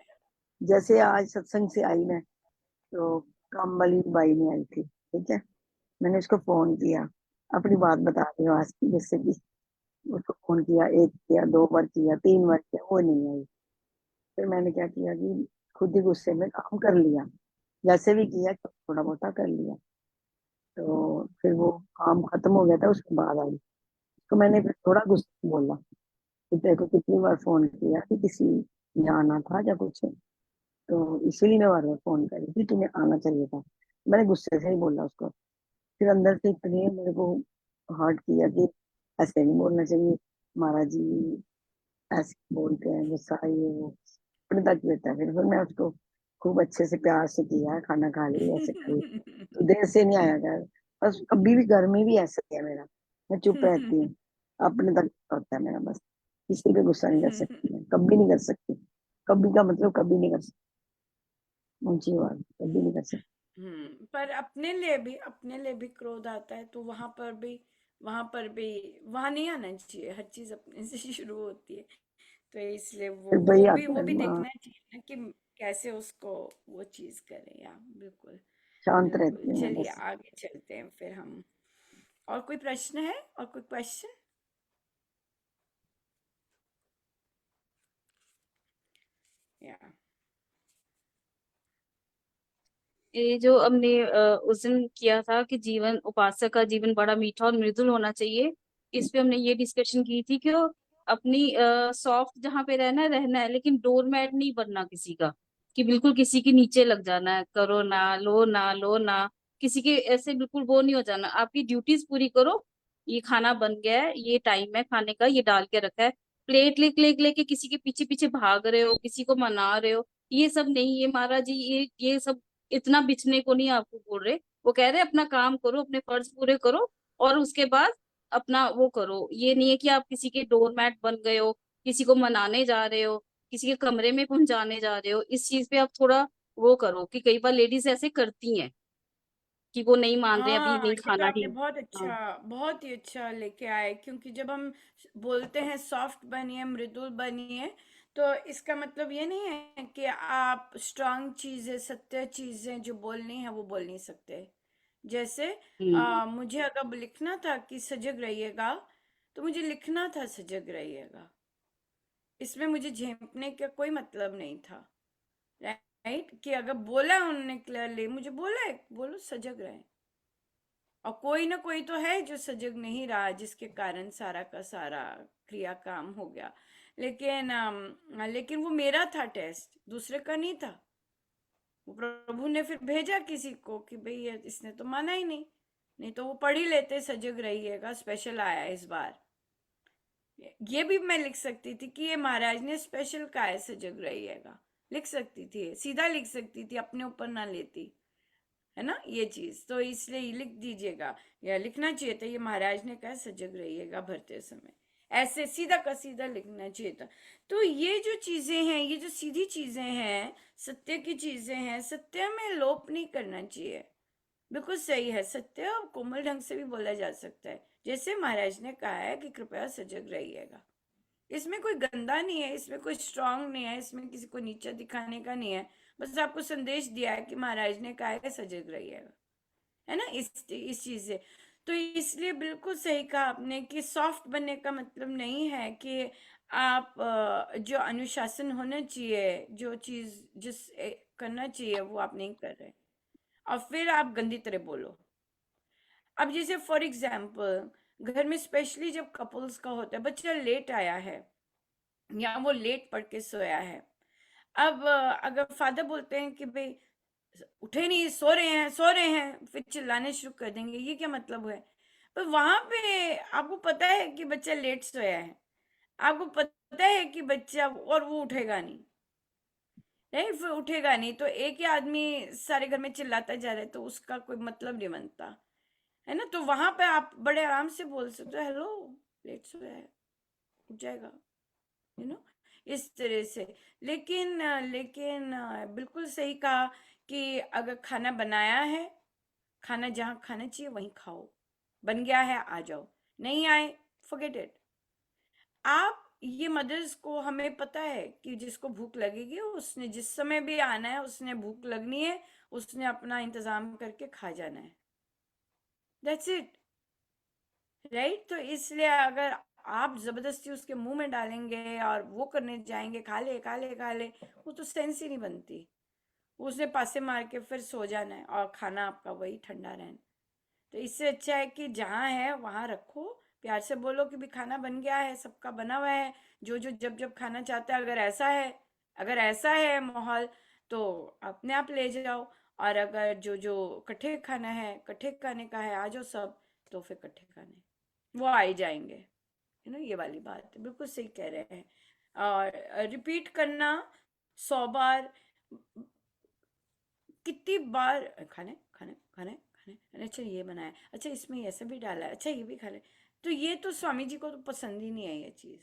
जैसे आज सत्संग से आई मैं, तो काम वाली बाई नहीं आई थी, ठीक है। मैंने उसको फोन किया, अपनी बात बता दी आज की, जैसे कि उसको फोन किया, एक किया, 2 बार किया, 3 बार किया, वो नहीं आई। फिर मैंने क्या किया कि खुद ही गुस्से में काम कर लिया, जैसे भी किया थोड़ा बहुत कर लिया। तो फिर वो काम खत्म हो गया था, उसके बाद आई। तो मैंने फिर थोड़ा गुस्से में बोला कि देखो कितनी बार फोन किया कि किसी ने आना था या कुछ, तो इसीलिए मैं बार बार फोन करी कि तुम्हें आना चाहिए था। मैंने गुस्से से ही बोला उसको। फिर अंदर से इतने मेरे को हर्ट किया कि ऐसे नहीं बोलना चाहिए, महाराज जी ऐसे बोलते हैं, गुस्सा ये वो अपने तक रहता है। फिर मैं उसको खूब अच्छे से प्यार से किया, खाना खा ली, ऐसे कर ली, तो देर से नहीं आया घर। बस कभी भी घर में भी ऐसा ही है मेरा, मैं चुप रहती हूँ, अपने तक होता है मेरा बस। किसी पे गुस्सा नहीं कर सकती मैं, कभी नहीं कर सकती। कभी का मतलब कभी नहीं कर सकती, ऊंची बात, कभी नहीं कर सकती। पर अपने लिए भी क्रोध आता है, तो वहां पर भी वहां नहीं आना चाहिए। हर चीज अपने से शुरू होती है। तो इसलिए वो फिर वही वो भी आता वो है भी माँ, देखना चाहिए ना कि कैसे उसको वो चीज करें। या बिल्कुल। शांत बिल्कुल, रहती हूँ मैं चलिए बस। आगे चलते हैं फिर हम। और कोई प्रश्न है? और कोई क्वेश्चन? या ये जो हमने उस दिन किया था कि जीवन उपासक का जीवन बड़ा मीठा और मृदुल होना चाहिए, इस पे हमने ये डिस्कशन की थी कि वो अपनी सॉफ्ट जहाँ पे रहना है रहना है, लेकिन डोरमैट नहीं बनना किसी का, कि बिल्कुल किसी के नीचे लग जाना है, करो ना लो ना, किसी के ऐसे बिल्कुल वो नहीं हो जाना। आपकी ड्यूटीज पूरी करो, ये खाना बन गया है, ये टाइम है खाने का, ये डाल के रखा है, प्लेट लेके किसी के पीछे पीछे भाग रहे हो, किसी को मना रहे हो, ये सब नहीं। ये महाराज जी ये सब इतना बिछने को नहीं आपको बोल रहे। वो कह रहे अपना काम करो, अपने फर्ज पूरे करो, और उसके बाद अपना वो करो। ये नहीं है कि आप किसी के डोरमैट बन गए हो, किसी को मनाने जा रहे हो, किसी के कमरे में पहुंचाने जा रहे हो। इस चीज पे आप थोड़ा वो करो, कि कई बार लेडीज ऐसे करती हैं कि वो नहीं मान रहे, अभी हाँ, नहीं ये खाना आपने ठीक। हाँ। बहुत ही अच्छा लेके आए, क्योंकि जब हम बोलते हैं सॉफ्ट बनिए, मृदुल बनिए, तो इसका मतलब ये नहीं है कि आप स्ट्रांग चीजें, सत्य चीजें जो बोलनी है वो बोल नहीं सकते। जैसे हम्म। मुझे अगर लिखना था कि सजग रहिएगा, तो मुझे लिखना था सजग रहिएगा। इसमें मुझे झेपने का कोई मतलब नहीं था। राइट, कि अगर बोला उन्होंने क्लियरली, मुझे बोला है, बोलो सजग रहे। और कोई ना कोई तो है जो सजग नहीं रहा, जिसके कारण सारा का सारा क्रिया काम हो गया। लेकिन वो मेरा था टेस्ट, दूसरे का नहीं था। वो प्रभु ने फिर भेजा किसी को कि भाई इसने तो माना ही नहीं, नहीं तो वो पढ़ ही लेते सजग रहिएगा, स्पेशल आया इस बार। ये भी मैं लिख सकती थी कि ये महाराज ने स्पेशल का है, सजग रहिएगा, लिख सकती थी, सीधा लिख सकती थी, अपने ऊपर ना लेती, है ना ये चीज। तो इसलिए ये लिख दीजिएगा, या लिखना चाहिए था, ये महाराज ने कहा सजग रहिएगा भरते समय, ऐसे सीधा का सीधा लिखना चाहिए था। तो ये जो चीजें हैं, ये जो सीधी चीजें हैं, सत्य की चीजें हैं, सत्य में लोप नहीं करना चाहिए। बिल्कुल सही है, सत्य और कोमल ढंग से भी बोला जा सकता है, जैसे महाराज ने कहा है कि कृपया सजग रहिएगा। इसमें कोई गंदा नहीं है, इसमें कोई स्ट्रांग नहीं है, इसमें किसी को नीचा दिखाने का नहीं है। बस आपको संदेश दिया है कि महाराज ने कहा है सजग रहिएगा, है ना, इस चीज से। तो इसलिए बिल्कुल सही कहा आपने कि सॉफ्ट बनने का मतलब नहीं है कि आप जो अनुशासन होना चाहिए, जो चीज करना चाहिए वो आप नहीं कर रहे, और फिर आप गंदी तरह बोलो। अब जैसे फॉर एग्जाम्पल, घर में स्पेशली जब कपल्स का होता है, बच्चा लेट आया है या वो लेट पढ़ के सोया है। अब अगर फादर बोलते हैं कि भाई उठे नहीं, सो रहे हैं सो रहे हैं, फिर चिल्लाने शुरू कर देंगे, ये क्या मतलब है? पर वहां पे आपको पता है कि बच्चा लेट सोया है, आपको पता है कि बच्चा, और वो उठेगा नहीं, नहीं फिर उठेगा नहीं, तो एक ही आदमी सारे घर में चिल्लाता जा रहा है, तो उसका कोई मतलब नहीं बनता, है ना। तो वहां पे आप बड़े आराम से बोल सकते हो, हेलो, लेट सोया है, उठ जाएगा, यू नो, इस तरह से। लेकिन बिल्कुल सही कहा कि अगर खाना बनाया है, खाना जहाँ खाना चाहिए वहीं खाओ, बन गया है आ जाओ, नहीं आए फॉरगेट इट। आप ये मदर्स को, हमें पता है कि जिसको भूख लगेगी उसने जिस समय भी आना है, उसने भूख लगनी है, उसने अपना इंतजाम करके खा जाना है, दैट्स इट, राइट। तो इसलिए अगर आप जबरदस्ती उसके मुंह में डालेंगे और वो करने जाएंगे, खा ले खा ले खा ले, वो तो सेंस ही नहीं बनती। उसने पासे मार के फिर सो जाना है और खाना आपका वही ठंडा रहना। तो इससे अच्छा है कि जहाँ है वहां रखो, प्यार से बोलो कि भी खाना बन गया है, सबका बना हुआ है, जो जो जब जब खाना चाहता है, अगर ऐसा है माहौल, तो अपने आप ले जाओ। और अगर जो जो कट्ठे खाना है, कट्ठे खाने का है, आ जाओ सब, तो फिर कट्ठे खाने वो आ ही जाएंगे, है ना। ये वाली बात है, बिल्कुल सही कह रहे हैं। और रिपीट करना 100 बार, कितनी बार, खाने खाने खाने खाने, अरे अच्छा ये बनाया, अच्छा इसमें ऐसा भी डाला है, अच्छा ये भी खा ले। तो ये तो स्वामी जी को तो पसंद ही नहीं है ये चीज,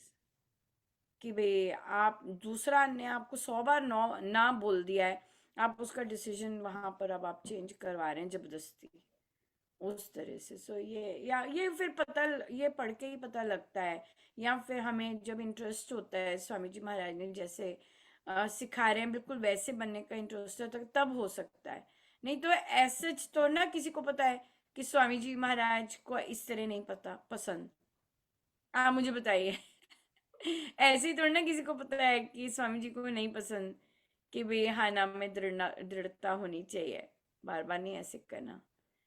कि भाई आप दूसरा ने आपको 100 बार नो ना बोल दिया है, आप उसका डिसीजन वहां पर अब आप चेंज करवा रहे हैं जबरदस्ती, उस तरह से। सो ये फिर ये पढ़ के ही पता लगता है, या फिर हमें जब इंटरेस्ट होता है, स्वामी जी महाराज ने जैसे सिखा रहे हैं बिल्कुल वैसे बनने का इंटरेस्ट होता है, तब हो सकता है। नहीं तो ऐसे तो ना किसी को पता है कि स्वामी जी महाराज को इस तरह नहीं पता पसंद, आप मुझे बताइए। ऐसे ही थोड़ा ना किसी को पता है कि स्वामी जी को नहीं पसंद, कि भाई हाँ नाम में दृढ़ता होनी चाहिए, बार बार नहीं ऐसे करना।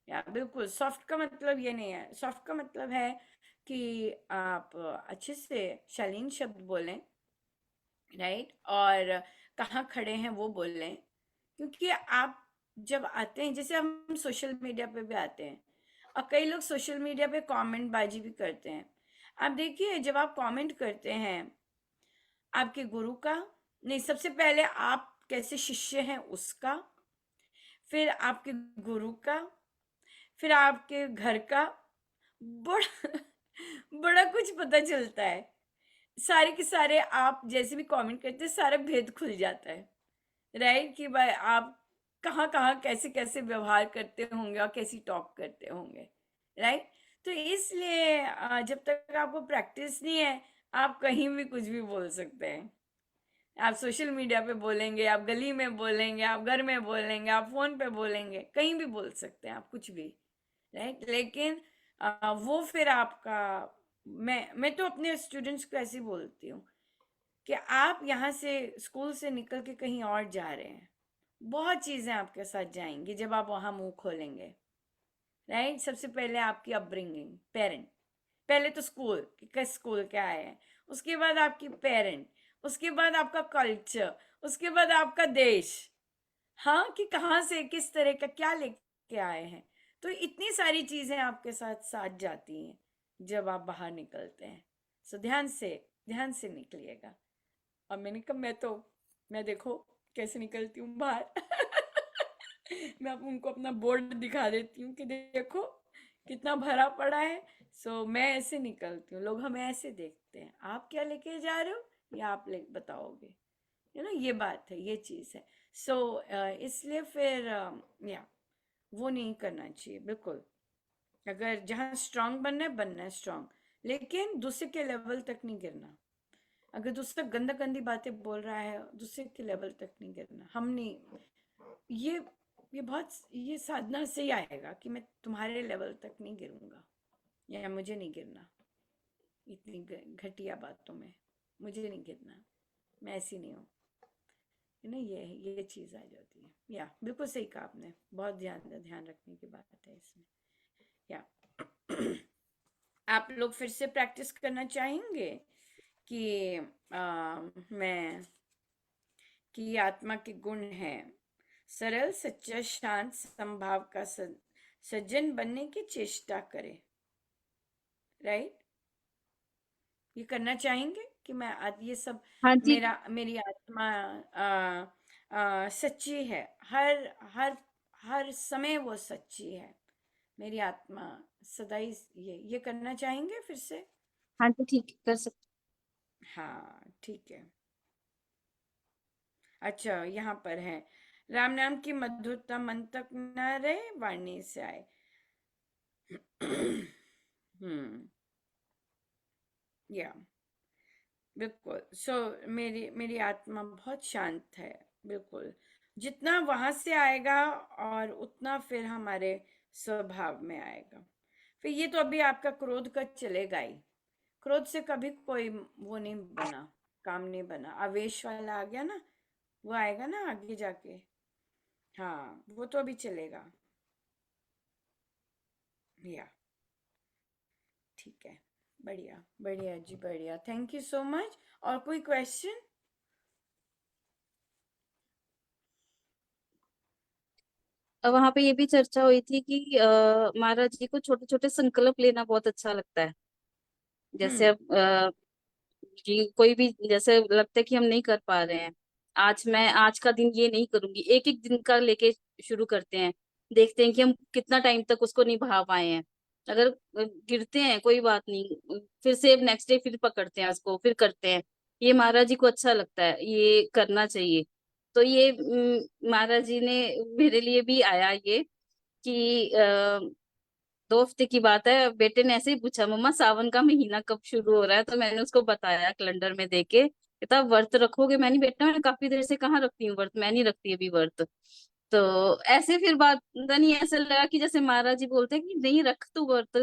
या बिल्कुल सॉफ्ट का मतलब ये नहीं है, सॉफ्ट का मतलब है कि आप अच्छे से शालीन शब्द बोलें, राइट, और कहाँ खड़े हैं वो बोल लें। क्योंकि आप जब आते हैं, जैसे हम सोशल मीडिया पे भी आते हैं, और कई लोग सोशल मीडिया पे कमेंट बाजी भी करते हैं। आप देखिए, जब आप कमेंट करते हैं आपके गुरु का, नहीं, सबसे पहले आप कैसे शिष्य हैं उसका, फिर आपके गुरु का, फिर आपके घर का, बड़ा बड़ा कुछ पता चलता है। सारे के सारे आप जैसे भी कमेंट करते हैं, सारा भेद खुल जाता है, राइट, कि भाई आप कहाँ कहाँ कैसे कैसे व्यवहार करते होंगे और कैसी टॉक करते होंगे, राइट। तो इसलिए जब तक आपको प्रैक्टिस नहीं है, आप कहीं भी कुछ भी बोल सकते हैं। आप सोशल मीडिया पे बोलेंगे, आप गली में बोलेंगे, आप घर में बोलेंगे, आप फोन पे बोलेंगे, कहीं भी बोल सकते हैं आप कुछ भी, राइट। लेकिन वो फिर आपका, मैं तो अपने स्टूडेंट्स को ऐसे ही बोलती हूँ कि आप यहाँ से स्कूल से निकल के कहीं और जा रहे हैं, बहुत चीजें आपके साथ जाएंगी जब आप वहां मुंह खोलेंगे, राइट। सबसे पहले आपकी अपब्रिंगिंग, पेरेंट, पहले तो स्कूल कि किस स्कूल के आए हैं, उसके बाद आपकी पेरेंट, उसके बाद आपका कल्चर, उसके बाद आपका देश, हाँ, कि कहाँ से किस तरह का क्या लेके आए हैं। तो इतनी सारी चीजें आपके साथ साथ जाती हैं जब आप बाहर निकलते हैं। सो ध्यान से निकलिएगा। और मैंने कहा मैं देखो कैसे निकलती हूँ बाहर। मैं उनको अपना बोर्ड दिखा देती हूँ कि देखो कितना भरा पड़ा है। सो मैं ऐसे निकलती हूँ, लोग हमें ऐसे देखते हैं, आप क्या लेके जा रहे हो या आप ले बताओगे, ये बात है, ये चीज़ है। सो इसलिए फिर या वो नहीं करना चाहिए बिल्कुल। अगर जहाँ स्ट्रांग बनना है स्ट्रांग, लेकिन दूसरे के लेवल तक नहीं गिरना। अगर दूसरा गंदा गंदी बातें बोल रहा है, दूसरे के लेवल तक नहीं गिरना। हम नहीं, ये ये साधना से ही आएगा कि मैं तुम्हारे लेवल तक नहीं गिरूंगा, या मुझे नहीं गिरना इतनी घटिया बातों में, मुझे नहीं गिरना, मैं ऐसी नहीं हूँ। ये चीज आ जाती है। या बिल्कुल सही कहा आपने, बहुत ध्यान रखने की बात है इसमें। या आप लोग फिर से प्रैक्टिस करना चाहेंगे कि मैं कि आत्मा के गुण है, सरल सच्चा शांत संभाव का सज्जन बनने की चेष्टा करे, राइट। ये करना चाहेंगे कि मैं आज ये सब, हाँ जी। मेरी आत्मा सच्ची है, हर हर हर समय वो सच्ची है, मेरी आत्मा सदा ही, ये करना चाहेंगे फिर से। हाँ जी, ठीक है, कर सकते। हाँ ठीक है। अच्छा, यहाँ पर है, राम नाम की मधुरता मन तक न रहे, वाणी से आए। हम्म। या बिल्कुल। सो मेरी मेरी आत्मा बहुत शांत है, बिल्कुल। जितना वहां से आएगा और उतना फिर हमारे स्वभाव में आएगा। फिर ये तो अभी आपका क्रोध का चलेगा ही, क्रोध से कभी कोई वो नहीं बना, काम नहीं बना। आवेश वाला आ गया ना, वो आएगा ना आगे जाके। हाँ, वो तो अभी चलेगा। या ठीक है, बढ़िया बढ़िया जी, बढ़िया, थैंक यू सो मच। और कोई क्वेश्चन? वहां पे ये भी चर्चा हुई थी कि महाराज जी को छोटे छोटे संकल्प लेना बहुत अच्छा लगता है। जैसे हम्म। अब कि कोई भी जैसे लगता है कि हम नहीं कर पा रहे हैं, आज का दिन ये नहीं करूंगी, एक एक दिन का लेके शुरू करते हैं, देखते हैं कि हम कितना टाइम तक उसको निभा पाए हैं। अगर गिरते हैं कोई बात नहीं, फिर से नेक्स्ट डे फिर पकड़ते हैं उसको, फिर करते हैं। ये महाराज जी को अच्छा लगता है, ये करना चाहिए। तो ये महाराज जी ने मेरे लिए भी आया ये कि 2 हफ्ते की बात है, बेटे ने ऐसे ही पूछा, मम्मा सावन का महीना कब शुरू हो रहा है? तो मैंने उसको बताया कैलेंडर में देके, कहता व्रत रखोगे? मैंने बेटा मैं काफी देर से कहाँ रखती हूँ व्रत, मैं नहीं रखती अभी व्रत। तो ऐसे फिर बात, पता नहीं ऐसा लगा कि जैसे महाराज जी बोलते हैं कि नहीं रख तू व्रत।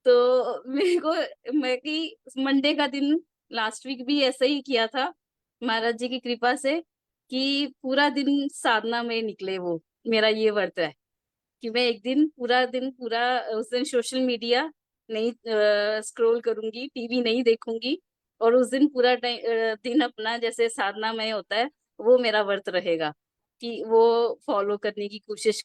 तो मेरे को, मैं कि मंडे का दिन लास्ट वीक भी ऐसा ही किया था महाराज जी की कृपा से, कि पूरा दिन साधना में निकले वो। मेरा ये व्रत है कि मैं एक दिन पूरा उस दिन सोशल मीडिया नहीं स्क्रॉल करूंगी, टीवी नहीं देखूंगी, और उस दिन पूरा दिन अपना जैसे साधना में होता है वो मेरा व्रत रहेगा, कि वो फॉलो करने की कोशिश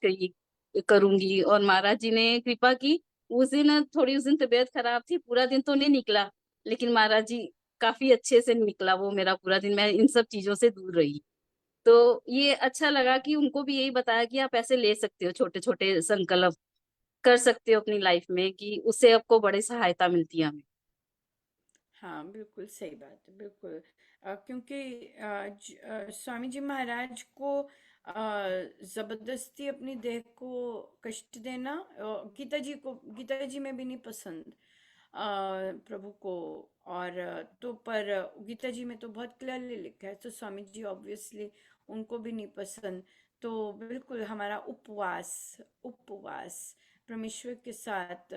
करूंगी। और महाराज जी ने कृपा की। उस दिन तबीयत खराब थी, पूरा दिन तो नहीं निकला, लेकिन महाराज जी काफी अच्छे से निकला वो मेरा पूरा दिन, मैं इन सब चीजों से दूर रही। तो ये अच्छा लगा कि उनको भी यही बताया कि आप ऐसे ले सकते हो, छोटे छोटे संकल्प कर सकते हो अपनी लाइफ में, कि उससे आपको बड़ी सहायता मिलती है हमें। हाँ बिल्कुल सही बात है, बिल्कुल। क्योंकि स्वामी जी महाराज को जबरदस्ती अपनी देह को कष्ट देना, गीता जी में भी नहीं पसंद प्रभु को। और तो पर गीता जी में तो बहुत क्लियरली लिखा है, तो स्वामी जी ऑब्वियसली उनको भी नहीं पसंद। तो बिल्कुल हमारा उपवास, उपवास परमेश्वर के साथ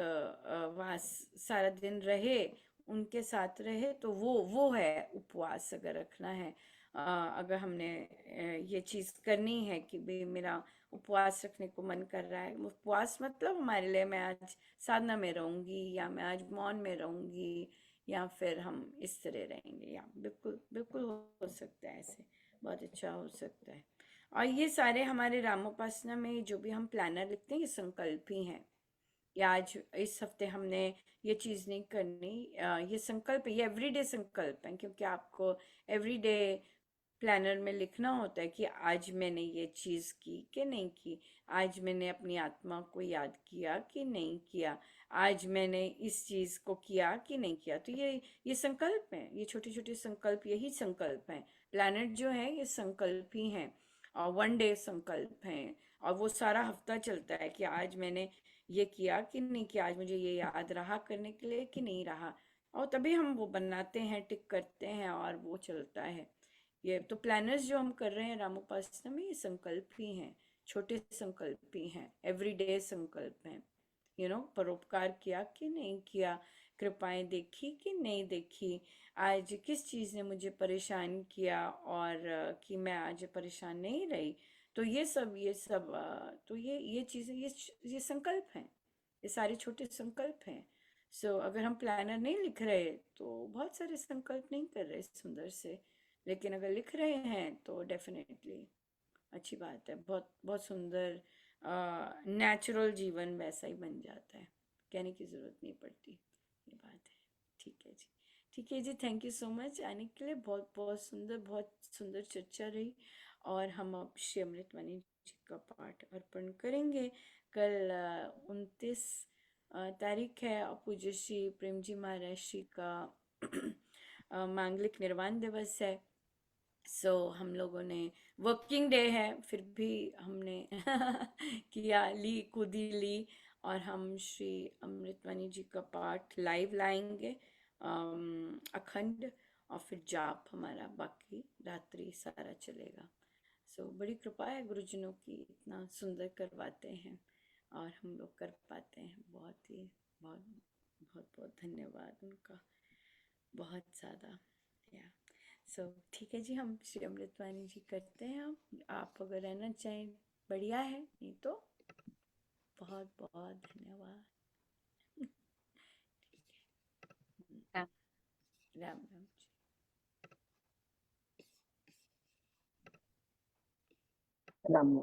वास, सारा दिन रहे, उनके साथ रहे, तो वो है उपवास अगर रखना है। अगर हमने ये चीज़ करनी है कि भाई मेरा उपवास रखने को मन कर रहा है, उपवास मतलब हमारे लिए मैं आज साधना में रहूंगी या मैं आज मौन में रहूंगी या फिर हम इस तरह रहेंगे, या बिल्कुल बिल्कुल हो सकता है ऐसे, बहुत अच्छा हो सकता है। और ये सारे हमारे रामोपासना में जो भी हम प्लानर लिखते हैं ये संकल्प ही हैं। या आज इस हफ्ते हमने ये चीज़ नहीं करनी, ये संकल्प है, ये एवरीडे संकल्प है, क्योंकि आपको एवरीडे प्लानर में लिखना होता है कि आज मैंने ये चीज़ की कि नहीं की, आज मैंने अपनी आत्मा को याद किया कि नहीं किया, आज मैंने इस चीज़ को किया कि नहीं किया। तो ये संकल्प हैं, ये छोटे छोटे संकल्प, यही संकल्प हैं। प्लानट जो है ये संकल्प ही हैं, और वन डे संकल्प हैं, और वो सारा हफ्ता चलता है कि आज मैंने ये किया कि नहीं किया, आज मुझे ये याद रहा करने के लिए कि नहीं रहा, और तभी हम वो बनाते हैं, टिक करते हैं, और वो चलता है। ये तो प्लानर्स जो हम कर रहे हैं रामोपासना में ये संकल्प ही हैं, छोटे संकल्प ही हैं, एवरीडे संकल्प हैं। परोपकार किया कि नहीं किया, कृपाएं देखी कि नहीं देखी, आज किस चीज़ ने मुझे परेशान किया, और कि मैं आज परेशान नहीं रही। तो ये सब तो ये चीज़ें, ये संकल्प हैं, ये सारे छोटे संकल्प हैं। अगर हम प्लानर नहीं लिख रहे तो बहुत सारे संकल्प नहीं कर रहे सुंदर से, लेकिन अगर लिख रहे हैं तो डेफिनेटली अच्छी बात है, बहुत बहुत सुंदर नेचुरल जीवन वैसा ही बन जाता है, कहने की ज़रूरत नहीं पड़ती। ये बात है। ठीक है जी, ठीक है जी, थैंक यू सो मच आने के लिए, बहुत सुंदर चर्चा रही। और हम अब श्री अमृतवाणी जी का पाठ अर्पण करेंगे। कल 29 तारीख है, और पूज्य श्री प्रेम जी महाराज श्री का मांगलिक निर्वाण दिवस है। हम लोगों ने वर्किंग डे है फिर भी हमने किया, ली कूदी ली, और हम श्री अमृतवाणी जी का पाठ लाइव लाएंगे, अखंड, और फिर जाप हमारा बाकी रात्रि सारा चलेगा। बड़ी कृपा है गुरुजनों की, इतना सुंदर करवाते हैं और हम लोग कर पाते हैं, बहुत बहुत बहुत धन्यवाद उनका, बहुत ज़्यादा। या ठीक है जी, हम श्री अमृतवाणी जी करते हैं। आप अगर रहना चाहें बढ़िया है, नहीं तो बहुत बहुत धन्यवाद। हाँ। राम राम जी। राम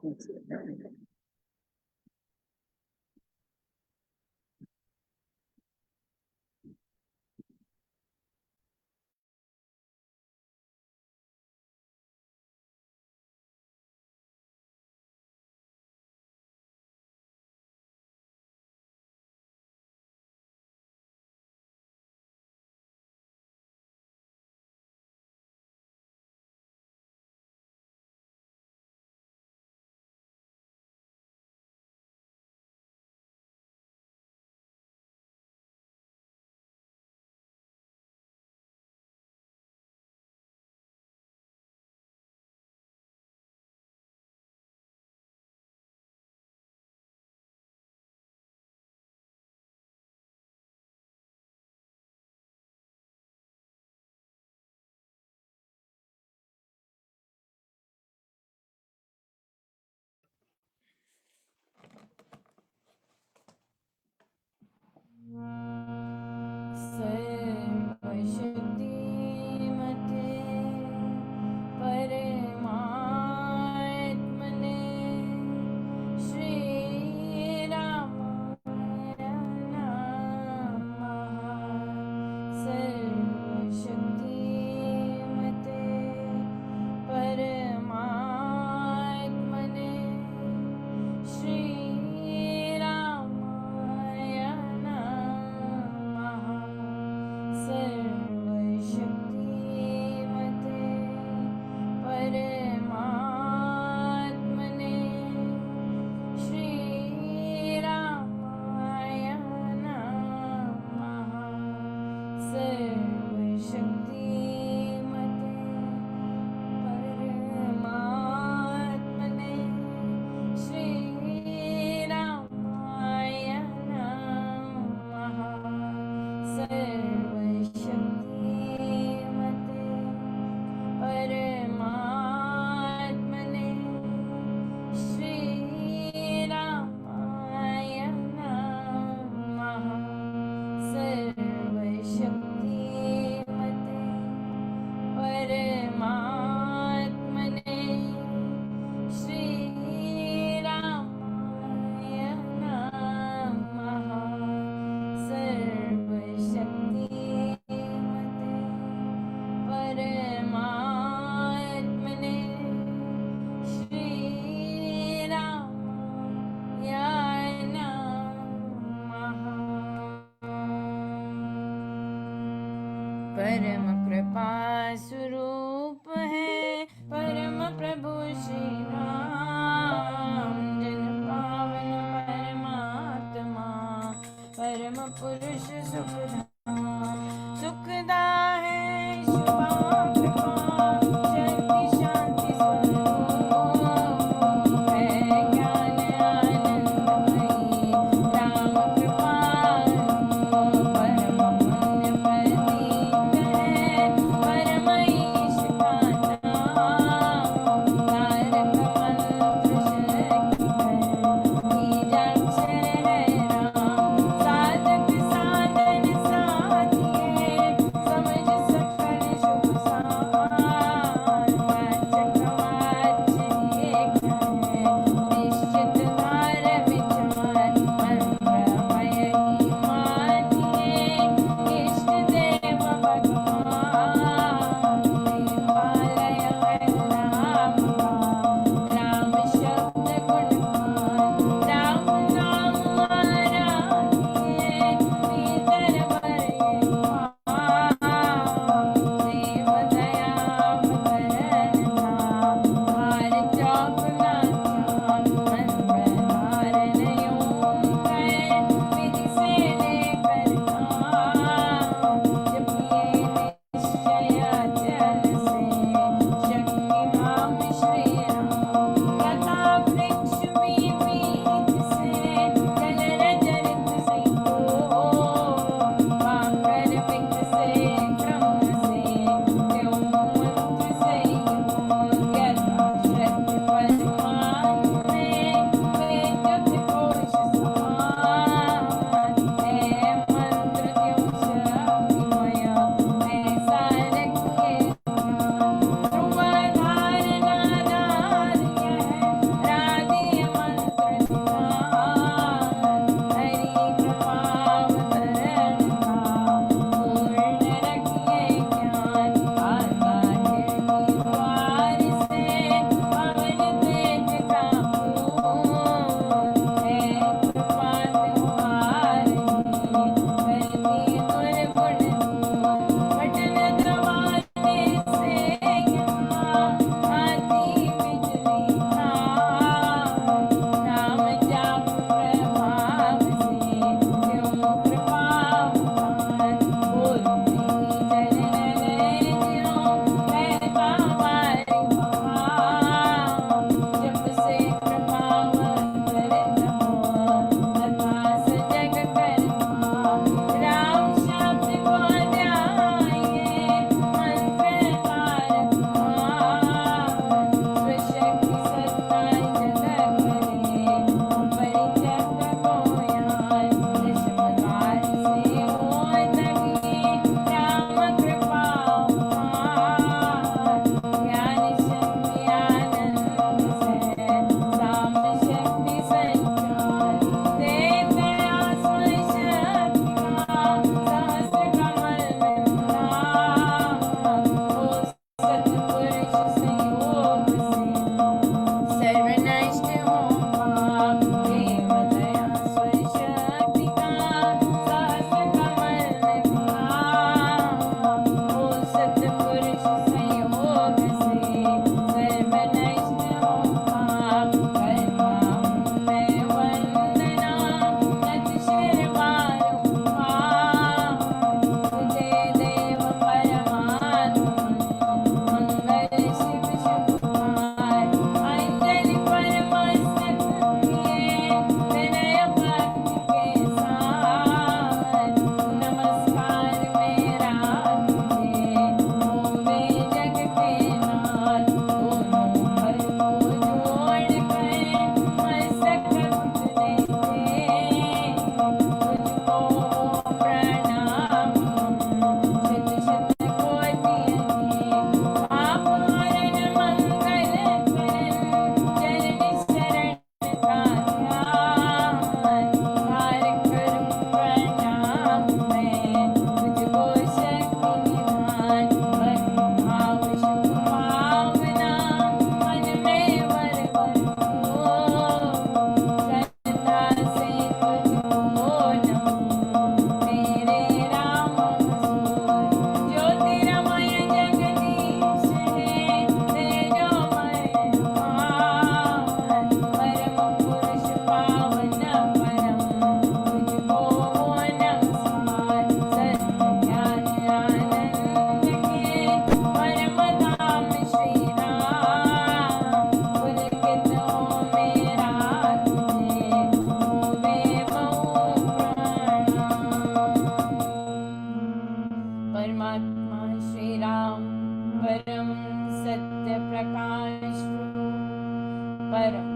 परम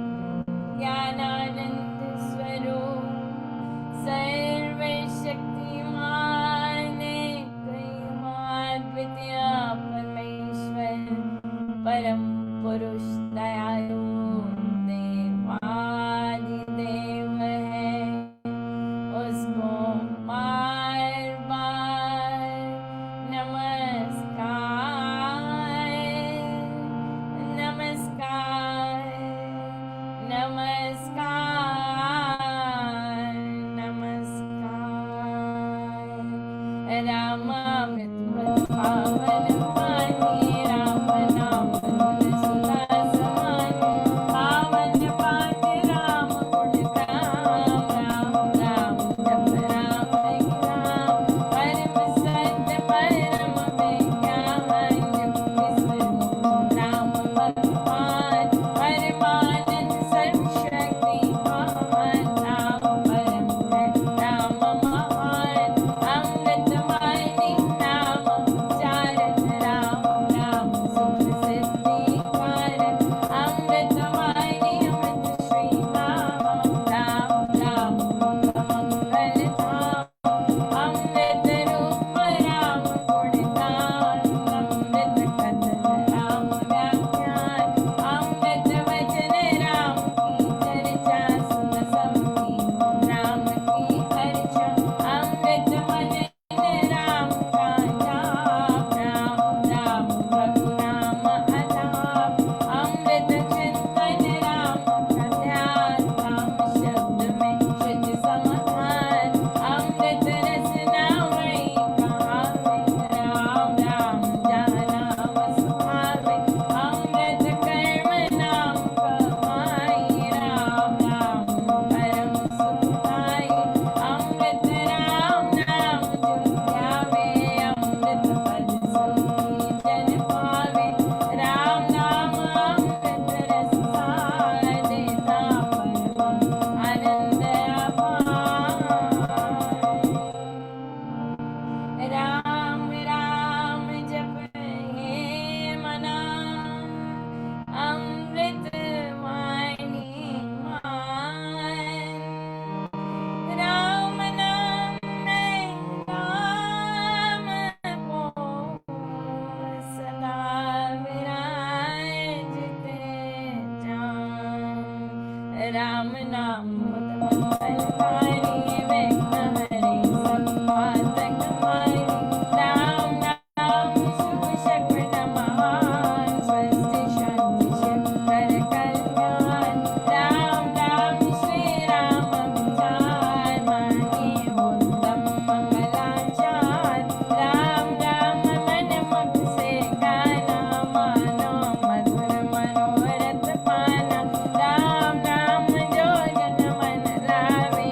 ज्ञानानंद स्वरूप सर्वशक्तिमान द्वितीय परमेश्वर परम पुरुष दयालु देवादिदेव है, उसको बार बार नमस्कार नमस्कार नमस्कार नमस्कार। रामामृत पावन पानी राम नाम सुधा समानी, पावन पाठ राम गुण गाम, राम राम जप राम राम, परम सत्य परम विज्ञान जप विष्णु राम भगवान, परमानंद सर्वशक्तिमान राम परम है राम महान, अमृतवाणी नाम उच्चारण राम राम सुख सिद्धि कारक, अमृतवाणी अमृत श्री राम राम राम मंगल धाम, अमृत रूप राम गुणगान, अमृत कथन राम व्याख्यान, अमृत वचन राम की चर्चा, सुन सबकी राम की हर्षा, अमृत मनन राम का जाप, राम राम प्रभु राम अलाप, अमृत चिंतन राम का ध्यान, राम शब्द में शुद्ध समाधान, अमृत रसना वही कहावे, राम राम जहाँ नाम सुहावे, अमृत कर्म नाम कमाई, राम राम परम सुखदाई, अमृत राम नाम जो ध्यावे, अमृत पद सोई जन पावे, राम नाम अमृत रस सार, देता परम आनंद अपार। राम राम जप हे मना, अमृत वाणी मान, राम नाम में राम को सदा विराजते जान, राम नाम मंगलकारी विघ्न हरे सब बाधक मारे, राम नाम शुभ शक्र महान, स्वस्ति शांति शिव कर कल्याण, राम राम श्री राम विचार, माने उत्तम मंगलाचार, राम राम मन मुख से गाना, मानो मधुर मनोरथ पाना, राम राम जो जन मन लावे,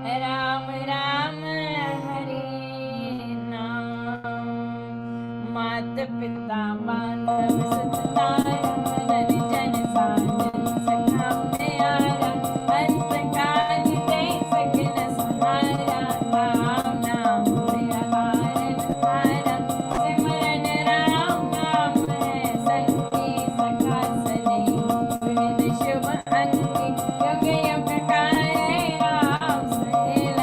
राम राम हरे नाम। मात पिता बांधव सतनाम, नर जन साजन सखा प्यारा, अंत काल ते सगन सहारा, राम नाम मेरा हारन हारा। सिमरन राम नाम है संगी, सखा सने गुण शुभ अंगी, युग युग गाए राम सहेला।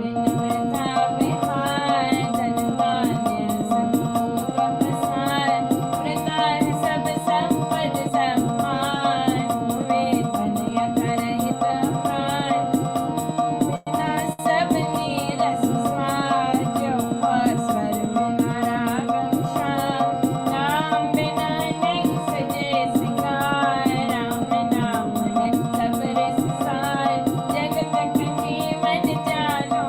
बिन वृथा विहार धन मान्य सब पूर्व प्रसार वृथा है सब संपद सम्मान हुए धन यथर हित प्राण बिना सब नीरस स्वार जो स्वर बिना रागम श्याम नाम बिना नहीं सजे सिंगार राम नाम है सब रिस सार जगत कटी मन जानो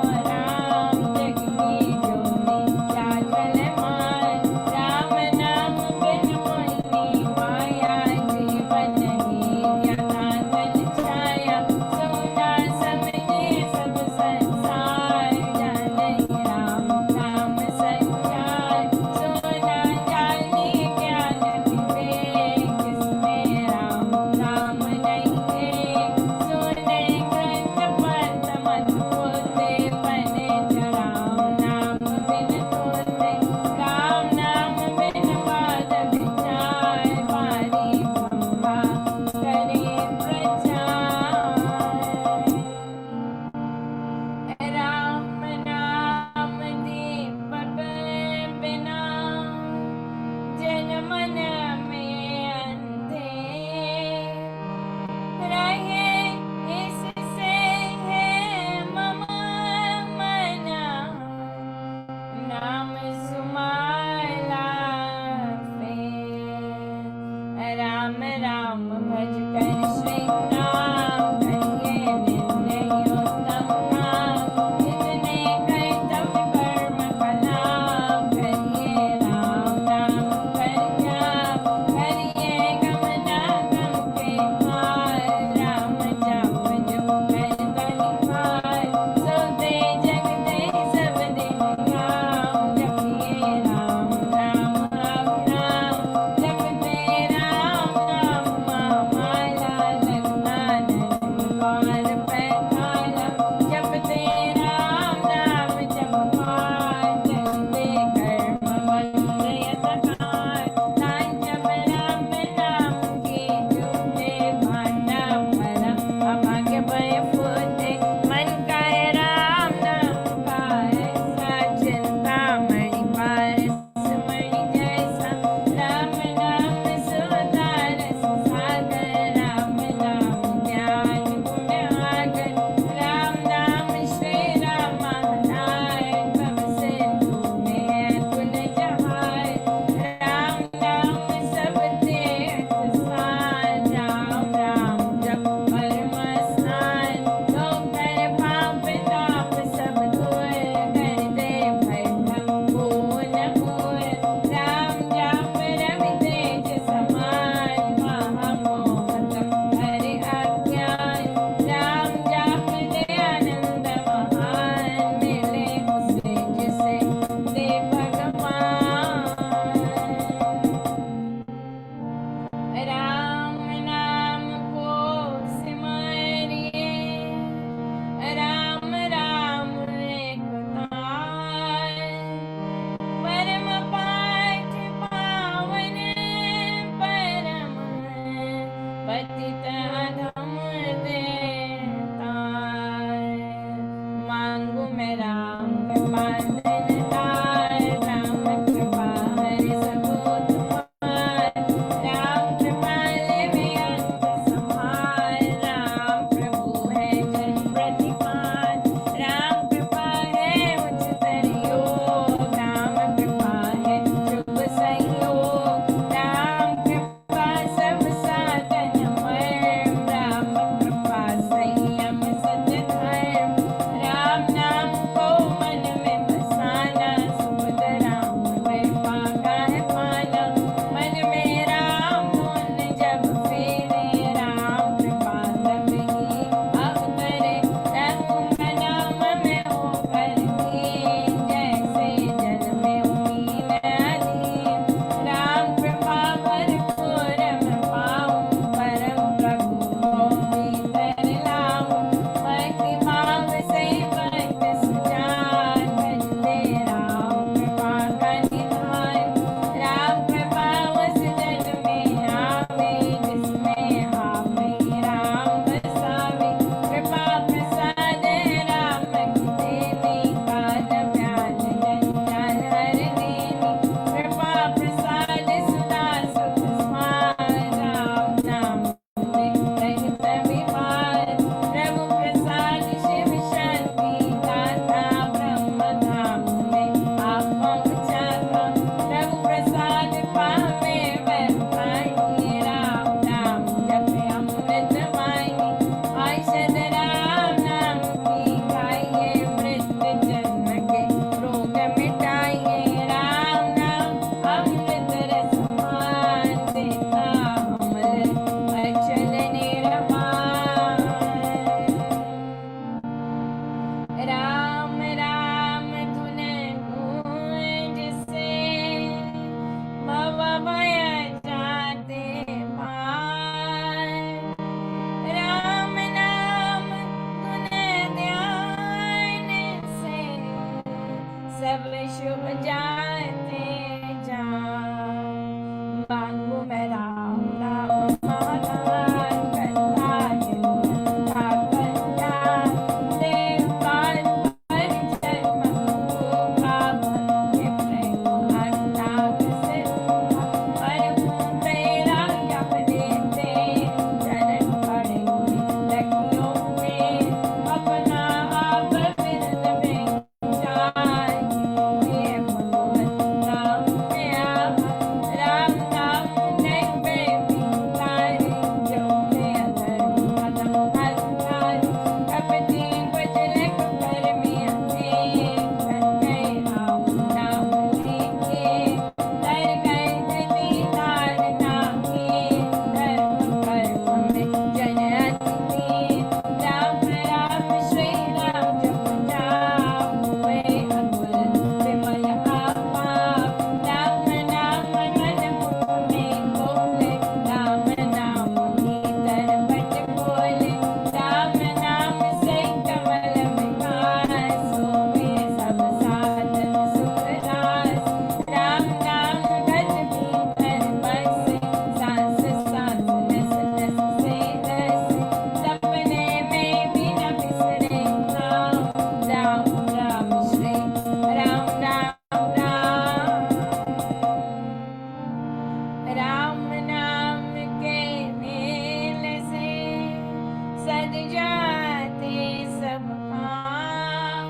बद जाते सब काम।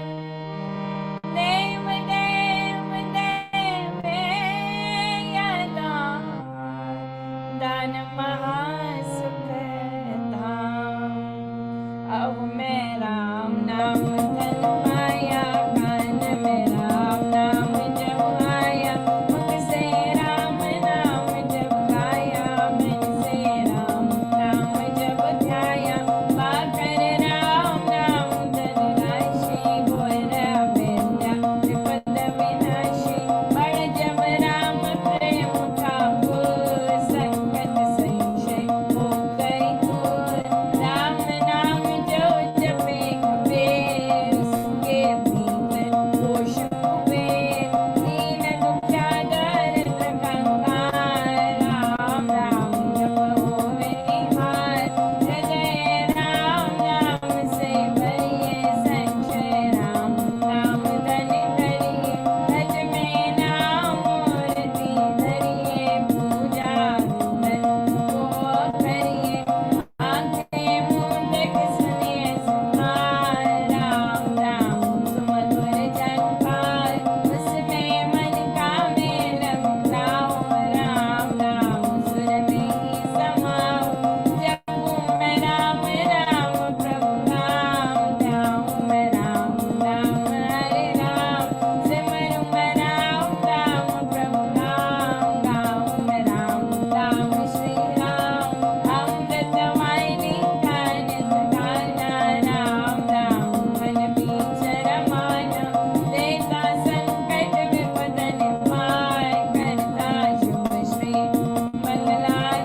देव देव देव यदा दान महासुख धाम। अब मैं राम नाम धन पाया, कान में राम नाम जब आया, मुख से राम नाम जब गाया, मन से राम नाम जब ध्याया, पाकर राम नाम धन राशि, घोर अविद्या विपद विनाशी। बढ़ जब राम प्रेम ठाकुर, संकट संशय हो गई दूर। राम नाम जो जपे खपे, उसके भीतर दोष कुबे। दीन दुखिया दरिद्र कंगाल, राम राम जपो निहार। हृदय राम नाम से भरिए, संशय राम नाम धन करिए। हज में नाम मूर्ति धरिए, पूजा धन को करिए। आंखें मूंद के सुनिए सुधार, राम राम सुमधुर झंकार। उसमें मन का मेल मिलाओ, राम राम सुर में ही समाओ। जपूं मैं राम राम प्रभु राम, ध्याऊं मैं राम राम हरे राम। सिमरूं मैं राम राम प्रभु राम, गाऊं मैं राम राम श्री राम। अमृत वाहिनी का नित गाना, राम राम मन बीच रमाना। देता संकट विपद निवार, करता शुभ श्री मंगलाचार।